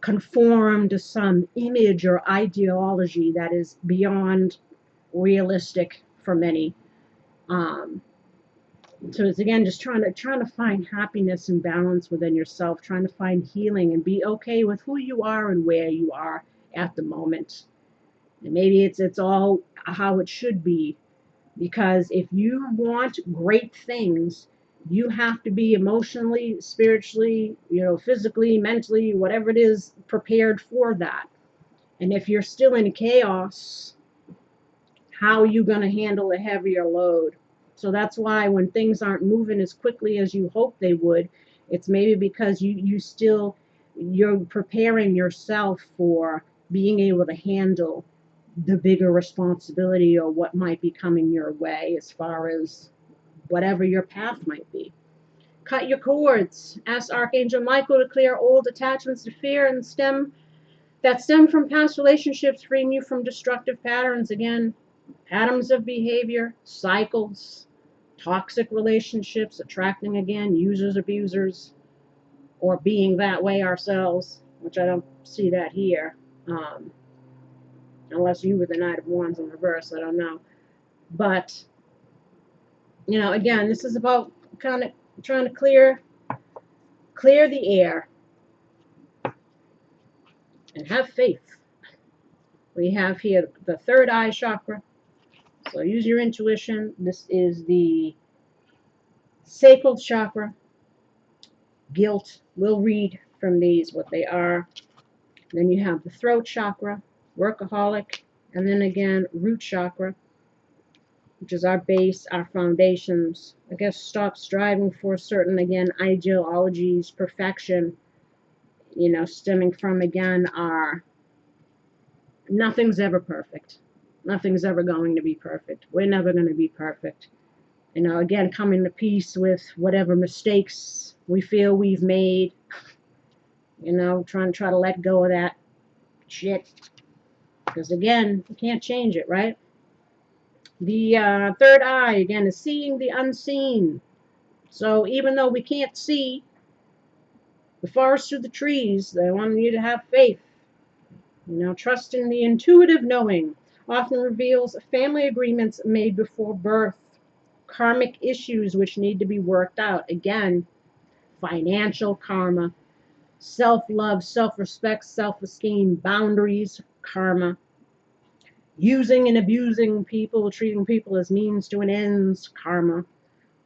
conform to some image or ideology that is beyond realistic for many. Um, so it's again just trying to find happiness and balance within yourself, trying to find healing and be okay with who you are and where you are at the moment. And maybe it's all how it should be, because if you want great things, you have to be emotionally, spiritually, physically, mentally, whatever it is, prepared for that. And if you're still in chaos, how are you going to handle a heavier load? So that's why when things aren't moving as quickly as you hope they would, it's maybe because you're preparing yourself for being able to handle the bigger responsibility or what might be coming your way as far as whatever your path might be. Cut your cords. Ask Archangel Michael to clear old attachments to fear and stem from past relationships, freeing you from destructive patterns. Again, patterns of behavior, cycles, toxic relationships, attracting again users, abusers, or being that way ourselves, which I don't see that here. Unless you were the Knight of Wands in reverse, I don't know. But, again, this is about kind of trying to clear the air and have faith We have here the third eye chakra. So use your intuition. This is the sacral chakra. Guilt. We'll read from these what they are. Then you have the throat chakra, workaholic, and then again, root chakra, which is our base, our foundations. I guess stop striving for certain, again, ideologies, perfection, stemming from, again, our nothing's ever perfect. Nothing's ever going to be perfect. We're never going to be perfect. Again, coming to peace with whatever mistakes we feel we've made. Try to let go of that shit. Because again, you can't change it, right? The third eye, again, is seeing the unseen. So even though we can't see the forest through the trees, they want you to have faith. Trust in the intuitive knowing often reveals family agreements made before birth, karmic issues which need to be worked out. Again, financial karma, self-love, self-respect, self-esteem, boundaries, karma, using and abusing people, treating people as means to an ends, karma.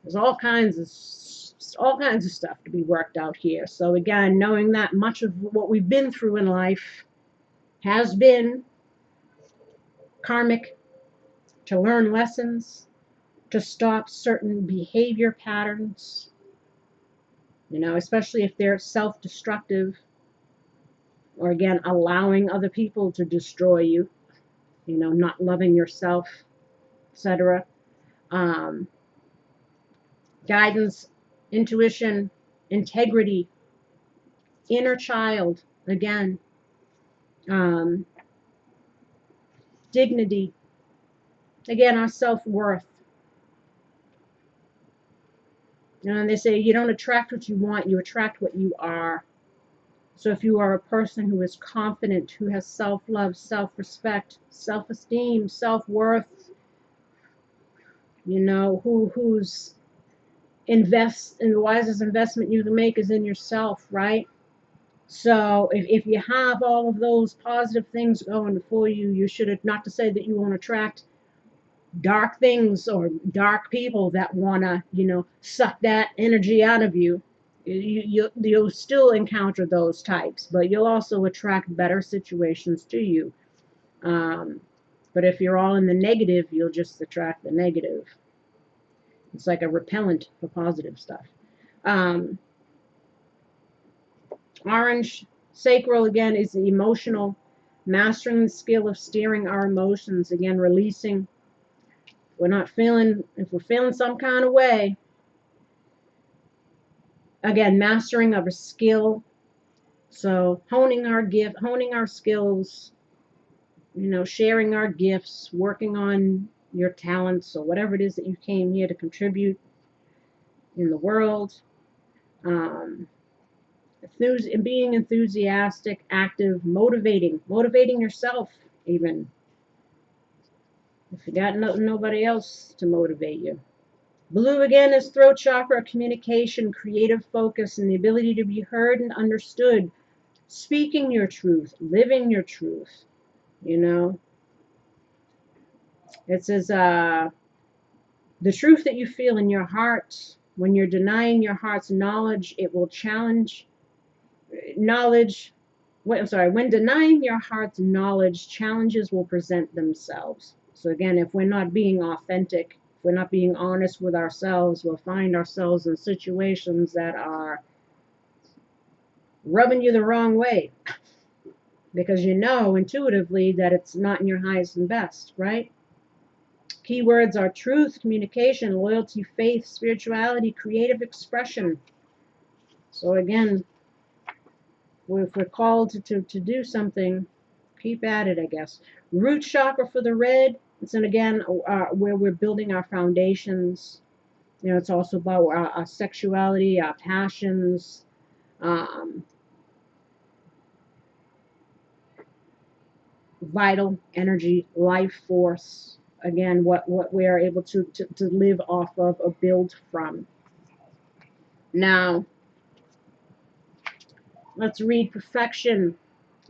There's all kinds of stuff to be worked out here. So again, knowing that much of what we've been through in life has been karmic, to learn lessons, to stop certain behavior patterns, especially if they're self-destructive, or again, allowing other people to destroy you, not loving yourself, etc. Guidance, intuition, integrity, inner child, again, dignity, again, our self-worth. And they say you don't attract what you want, you attract what you are. So if you are a person who is confident, who has self-love, self-respect, self-esteem, self-worth, who's invests in the wisest investment you can make is in yourself, right? So if you have all of those positive things going for you, you should, not to say that you won't attract dark things or dark people that want to, suck that energy out of you. You'll still encounter those types, but you'll also attract better situations to you. But if you're all in the negative, you'll just attract the negative. It's like a repellent for positive stuff. Orange sacral, again, is the emotional, mastering the skill of steering our emotions, again, releasing. If we're feeling some kind of way, again, mastering of a skill. So honing our skills, sharing our gifts, working on your talents or whatever it is that you came here to contribute in the world. Being enthusiastic, active, motivating yourself, even if you got nobody else to motivate you. Blue, again, is throat chakra, communication, creative focus, and the ability to be heard and understood. Speaking your truth, living your truth, It says, the truth that you feel in your heart, when you're denying your heart's knowledge, it will challenge knowledge. When denying your heart's knowledge, challenges will present themselves. So again, if we're not being authentic, if we're not being honest with ourselves, we'll find ourselves in situations that are rubbing you the wrong way because intuitively that it's not in your highest and best, right? Keywords are truth, communication, loyalty, faith, spirituality, creative expression. So again, if we're called to do something, keep at it, I guess. Root chakra for the red. It's again where we're building our foundations. It's also about our sexuality, our passions, vital energy, life force. Again, what we are able to live off of or build from. Now, let's read perfection.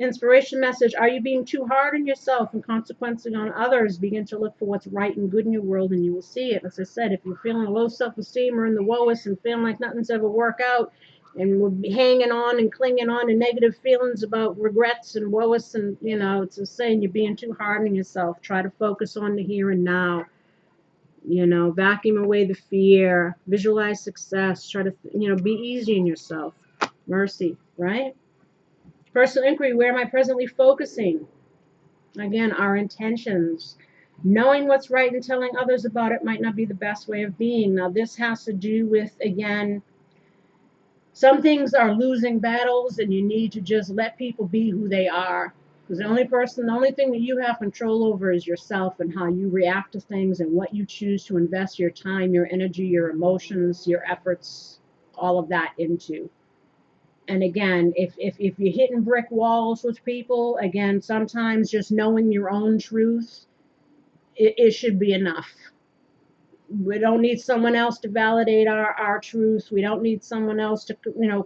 Inspiration message, are you being too hard on yourself and consequently on others? Begin to look for what's right and good in your world and you will see it. As I said, if you're feeling low self-esteem or in the lowest and feeling like nothing's ever work out and we're hanging on and clinging on to negative feelings about regrets and woes, and it's a saying, you're being too hard on yourself. Try to focus on the here and now. Vacuum away the fear, visualize success, try to, be easy on yourself. Mercy, right? Personal inquiry, where am I presently focusing? Again, our intentions. Knowing what's right and telling others about it might not be the best way of being. Now, this has to do with, again, some things are losing battles and you need to just let people be who they are. Because the only thing that you have control over is yourself and how you react to things and what you choose to invest your time, your energy, your emotions, your efforts, all of that into. And again, if you're hitting brick walls with people, again, sometimes just knowing your own truth, it should be enough. We don't need someone else to validate our truth. We don't need someone else to,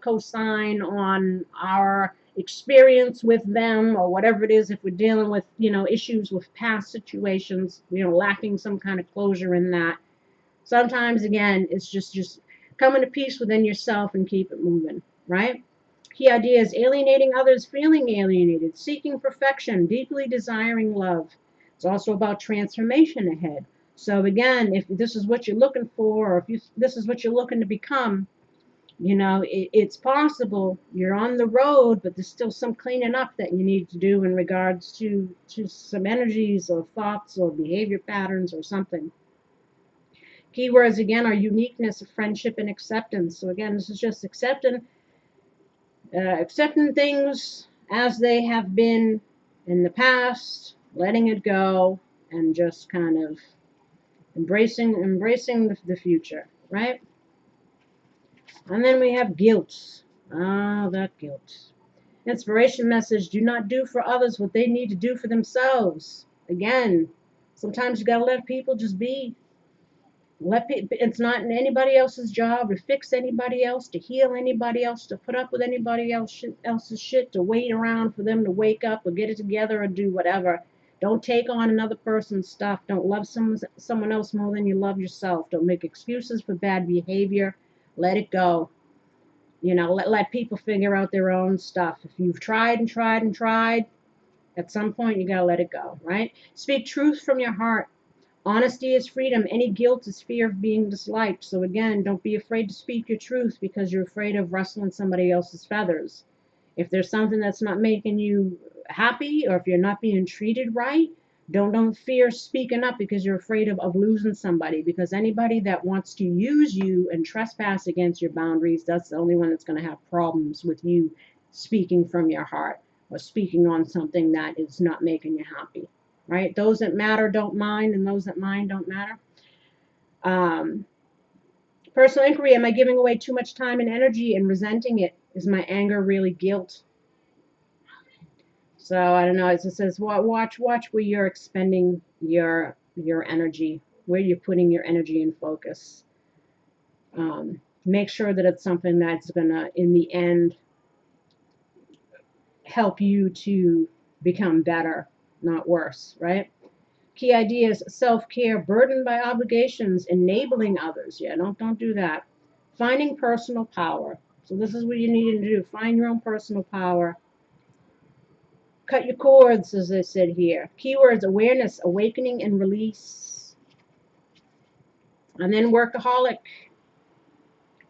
co-sign on our experience with them or whatever it is. If we're dealing with, issues with past situations, lacking some kind of closure in that. Sometimes, again, it's just coming to peace within yourself and keep it moving, right? Key idea is alienating others, feeling alienated, seeking perfection, deeply desiring love. It's also about transformation ahead. So again, if this is what you're looking for, or if this is what you're looking to become, it's possible. You're on the road, but there's still some cleaning up that you need to do in regards to some energies or thoughts or behavior patterns or something. Keywords again are uniqueness, friendship, and acceptance. So again, this is just accepting things as they have been in the past, letting it go, and just kind of embracing the future, right? And then we have guilt. Ah, that guilt. Inspiration message, do not do for others what they need to do for themselves. Again, sometimes you got to let people just be. It's not anybody else's job to fix anybody else, to heal anybody else, to put up with anybody else's shit, to wait around for them to wake up or get it together or do whatever. Don't take on another person's stuff. Don't love someone else more than you love yourself. Don't make excuses for bad behavior. Let it go. Let people figure out their own stuff. If you've tried and tried and tried, at some point you gotta let it go, right? Speak truth from your heart. Honesty is freedom. Any guilt is fear of being disliked. So again, don't be afraid to speak your truth because you're afraid of rustling somebody else's feathers. If there's something that's not making you happy, or if you're not being treated right, don't fear speaking up because you're afraid of losing somebody. Because anybody that wants to use you and trespass against your boundaries, that's the only one that's going to have problems with you speaking from your heart or speaking on something that is not making you happy, right? Those that matter don't mind, and those that mind don't matter. Um, Personal inquiry, am I giving away too much time and energy and resenting it? Is my anger really guilt? So I don't know. It just says watch where you're expending your energy, where you're putting your energy and focus. Make sure that it's something that's gonna, in the end, help you to become better, not worse, right? Key ideas: self-care, burdened by obligations, enabling others. Yeah, don't do that. Finding personal power. So this is what you need to do. Find your own personal power. Cut your cords, as I said here. Keywords: awareness, awakening, and release. And then workaholic.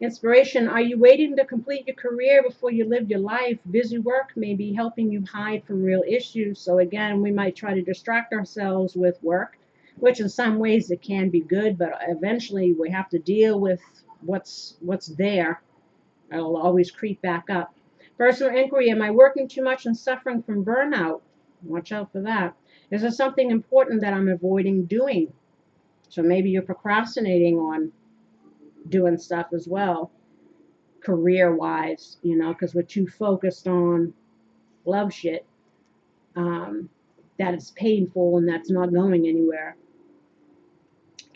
Inspiration, are you waiting to complete your career before you live your life? Busy work may be helping you hide from real issues. So again, we might try to distract ourselves with work, which in some ways it can be good, but eventually we have to deal with what's there. It'll always creep back up. Personal inquiry, am I working too much and suffering from burnout? Watch out for that. Is there something important that I'm avoiding doing? So maybe you're procrastinating on doing stuff as well, career wise, because we're too focused on love shit, um, that it's painful and that's not going anywhere.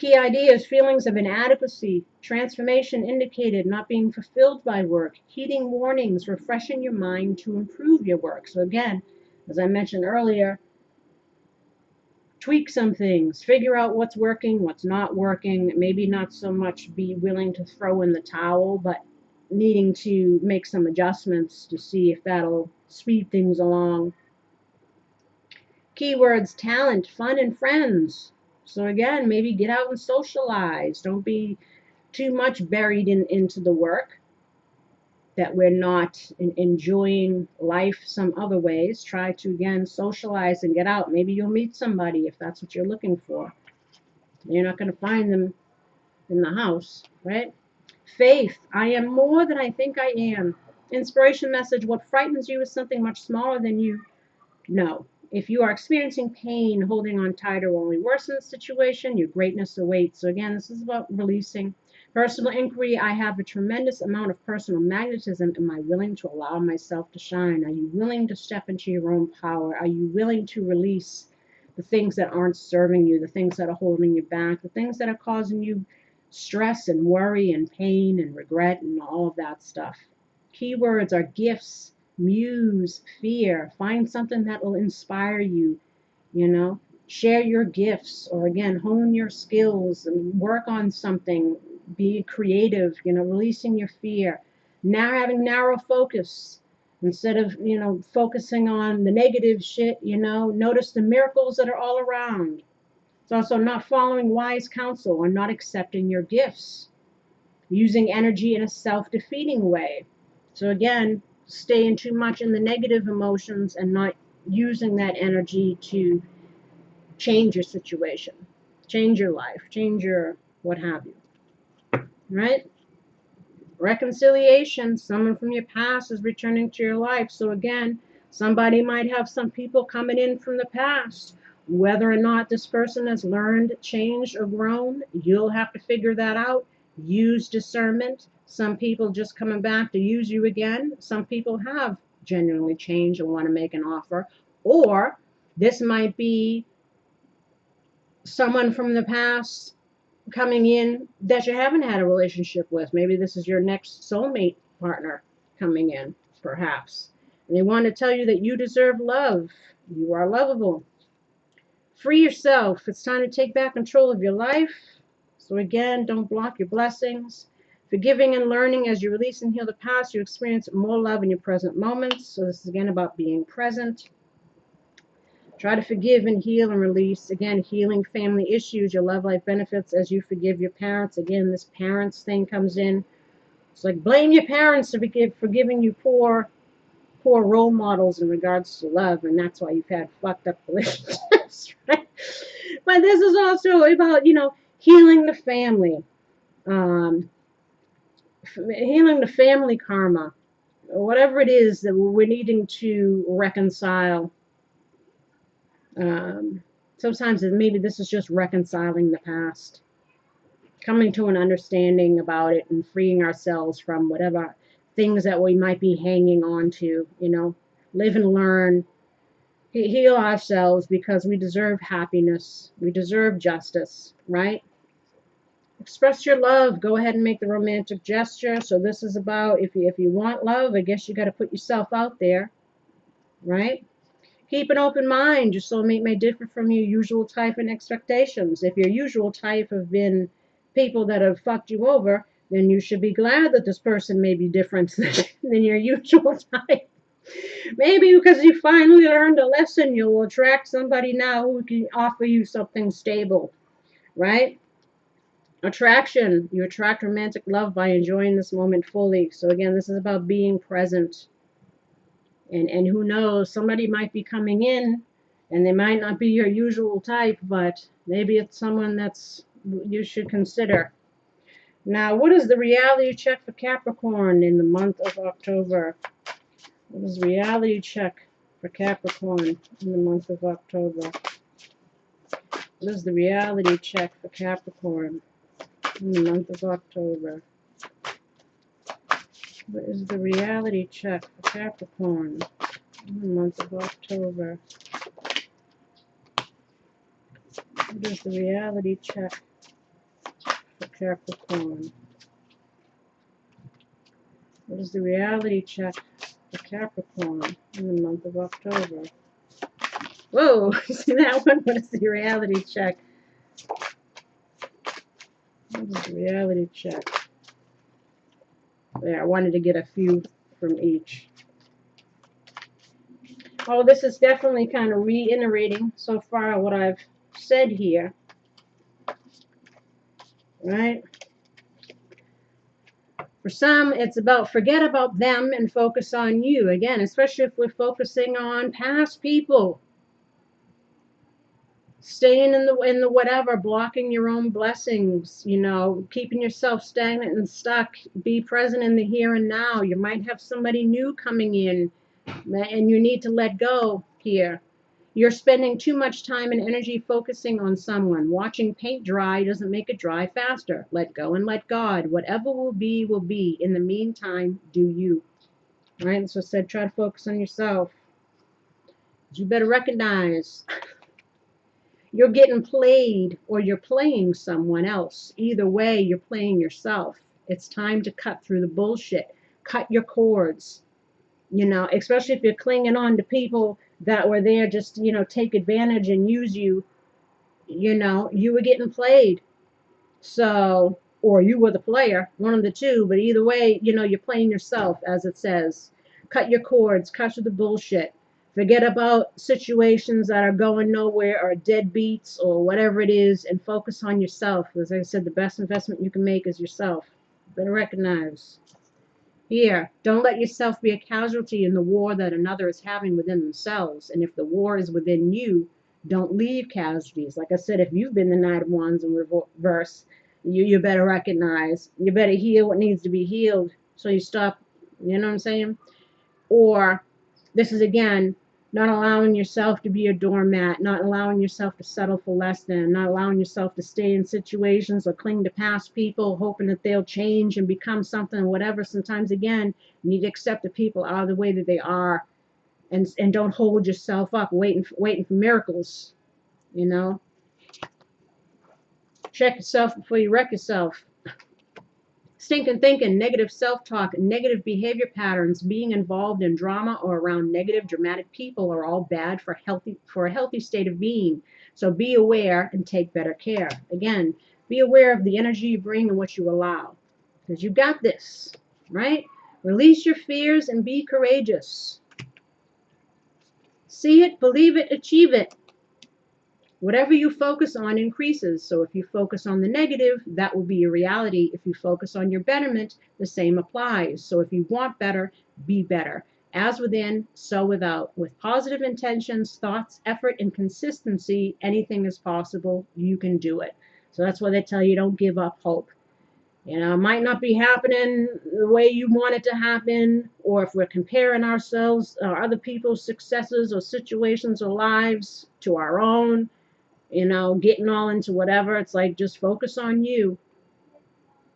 Key ideas, feelings of inadequacy, transformation indicated, not being fulfilled by work, heeding warnings, refreshing your mind to improve your work. So again, as I mentioned earlier, tweak some things, figure out what's working, what's not working, maybe not so much be willing to throw in the towel, but needing to make some adjustments to see if that'll speed things along. Keywords, talent, fun, and friends. So again, maybe get out and socialize. Don't be too much buried into the work that we're not enjoying life some other ways. Try to, again, socialize and get out. Maybe you'll meet somebody if that's what you're looking for. You're not going to find them in the house, right? Faith, I am more than I think I am. Inspiration message, what frightens you is something much smaller than you know. If you are experiencing pain, holding on tighter will only worsen the situation. Your greatness awaits. So again, this is about releasing. Personal inquiry, I have a tremendous amount of personal magnetism. Am I willing to allow myself to shine? Are you willing to step into your own power? Are you willing to release the things that aren't serving you, the things that are holding you back, the things that are causing you stress and worry and pain and regret and all of that stuff? Keywords are gifts, muse, fear. Find something that will inspire you, you know. Share your gifts, or again, hone your skills and work on something. Be creative, you know, releasing your fear. Now having narrow focus. Instead of, you know, focusing on the negative shit, you know, notice the miracles that are all around. It's also not following wise counsel or not accepting your gifts. Using energy in a self-defeating way. So again, staying too much in the negative emotions and not using that energy to change your situation, change your life, change your what have you, right? Reconciliation, someone from your past is returning to your life. So again, somebody might have some people coming in from the past. Whether or not this person has learned, changed, or grown, you'll have to figure that out. Use discernment. Some people just coming back to use you again. Some people have genuinely changed and want to make an offer. Or this might be someone from the past coming in that you haven't had a relationship with. Maybe this is your next soulmate partner coming in, perhaps. And they want to tell you that you deserve love. You are lovable. Free yourself. It's time to take back control of your life. So again, don't block your blessings. Forgiving and learning, as you release and heal the past, you experience more love in your present moments. So this is again about being present. Try to forgive and heal and release. Again, healing family issues, your love life benefits as you forgive your parents. Again, this parents thing comes in. It's like blame your parents for giving you poor role models in regards to love, and that's why you've had fucked up relationships, right? But this is also about, you know, healing the family, healing the family karma, whatever it is that we're needing to reconcile. Sometimes maybe this is just reconciling the past, coming to an understanding about it and freeing ourselves from whatever things that we might be hanging on to, you know, live and learn, heal ourselves because we deserve happiness. We deserve justice, right? Express your love. Go ahead and make the romantic gesture. So this is about if you want love, I guess you got to put yourself out there, right? Keep an open mind. Your soulmate may differ from your usual type and expectations. If your usual type have been people that have fucked you over, then you should be glad that this person may be different than your usual type. Maybe because you finally learned a lesson, you'll attract somebody now who can offer you something stable, right? Attraction. You attract romantic love by enjoying this moment fully. So again, this is about being present. And who knows, somebody might be coming in and they might not be your usual type, but maybe it's someone that's you should consider. Now, what is the reality check for Capricorn in the month of October? What is reality check for Capricorn in the month of October? What is the reality check for Capricorn in the month of October? What is the reality check for Capricorn in the month of October? What is the reality check for Capricorn. What is the reality check for Capricorn in the month of October? Whoa, see that one? What is the reality check? What is the reality check? There, I wanted to get a few from each. Oh, this is definitely kind of reiterating so far what I've said here. Right? For some, it's about forget about them and focus on you. Again, especially if we're focusing on past people. Staying in the whatever, blocking your own blessings, you know, keeping yourself stagnant and stuck. Be present in the here and now. You might have somebody new coming in, and you need to let go here. You're spending too much time and energy focusing on someone. Watching paint dry doesn't make it dry faster. Let go and let God. Whatever will be, will be. In the meantime, do you. All right, so I said try to focus on yourself. You better recognize you're getting played or you're playing someone else. Either way, you're playing yourself. It's time to cut through the bullshit. Cut your cords. You know, especially if you're clinging on to people that were there just, you know, take advantage and use you. You know, you were getting played. So, or you were the player, one of the two, but either way, you know, you're playing yourself, as it says. Cut your cords, cut through the bullshit. Forget about situations that are going nowhere or deadbeats or whatever it is and focus on yourself. As I said, the best investment you can make is yourself. Better recognize. Here, don't let yourself be a casualty in the war that another is having within themselves. And if the war is within you, don't leave casualties. Like I said, if you've been the Knight of Wands in reverse, you better recognize. You better heal what needs to be healed so you stop, you know what I'm saying? Or this is again, not allowing yourself to be a doormat, not allowing yourself to settle for less than, not allowing yourself to stay in situations or cling to past people, hoping that they'll change and become something, whatever. Sometimes again, you need to accept the people out of the way that they are, and don't hold yourself up waiting for miracles. You know, check yourself before you wreck yourself. Stinking thinking, negative self-talk, negative behavior patterns, being involved in drama or around negative, dramatic people are all bad for a healthy state of being. So be aware and take better care. Again, be aware of the energy you bring and what you allow. Because you got this, right? Release your fears and be courageous. See it, believe it, achieve it. Whatever you focus on increases. So if you focus on the negative, that will be your reality. If you focus on your betterment, the same applies. So if you want better, be better. As within, so without. With positive intentions, thoughts, effort, and consistency, anything is possible. You can do it. So that's why they tell you don't give up hope. You know, it might not be happening the way you want it to happen, or if we're comparing ourselves or other people's successes or situations or lives to our own, you know, getting all into whatever. It's like just focus on you.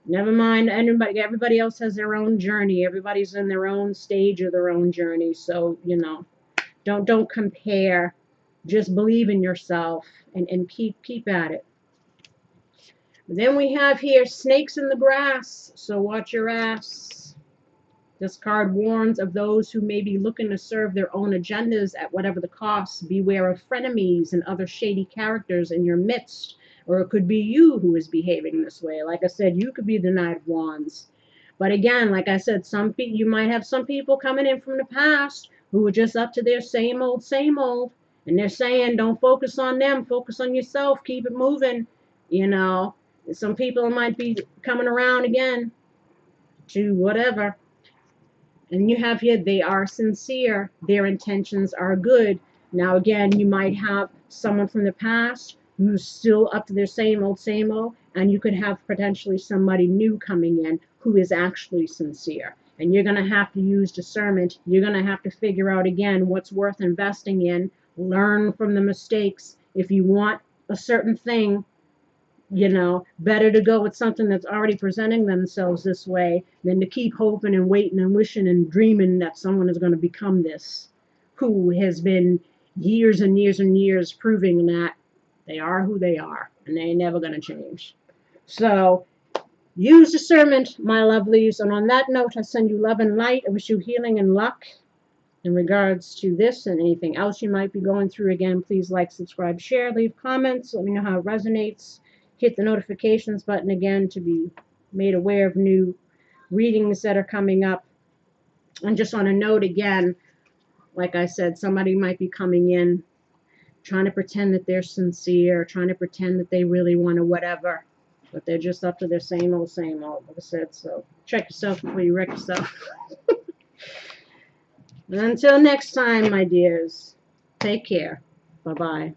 Never mind anybody. Everybody else has their own journey. Everybody's in their own stage of their own journey. So, you know, don't compare. Just believe in yourself and keep at it. Then we have here snakes in the grass. So watch your ass. This card warns of those who may be looking to serve their own agendas at whatever the cost. Beware of frenemies and other shady characters in your midst, or it could be you who is behaving this way. Like I said, you could be the Knight of Wands. But again, like I said, you might have some people coming in from the past who are just up to their same old, and they're saying, don't focus on them, focus on yourself, keep it moving. You know, some people might be coming around again to whatever. And you have here, they are sincere. Their intentions are good. Now, again, you might have someone from the past who's still up to their same old, and you could have potentially somebody new coming in who is actually sincere. And you're going to have to use discernment. You're going to have to figure out, again, what's worth investing in, learn from the mistakes. If you want a certain thing, you know, better to go with something that's already presenting themselves this way than to keep hoping and waiting and wishing and dreaming that someone is going to become this, who has been years and years and years proving that they are who they are and they ain't never going to change. So Use discernment, my lovelies. And on that note, I send you love and light. I wish you healing and luck. In regards to this and anything else you might be going through, again, please like, subscribe, share, leave comments. Let me know how it resonates. Hit the notifications button again to be made aware of new readings that are coming up. And just on a note again, like I said, somebody might be coming in trying to pretend that they're sincere, trying to pretend that they really want to whatever, but they're just up to their same old, like I said. So check yourself before you wreck yourself. And until next time, my dears, take care. Bye-bye.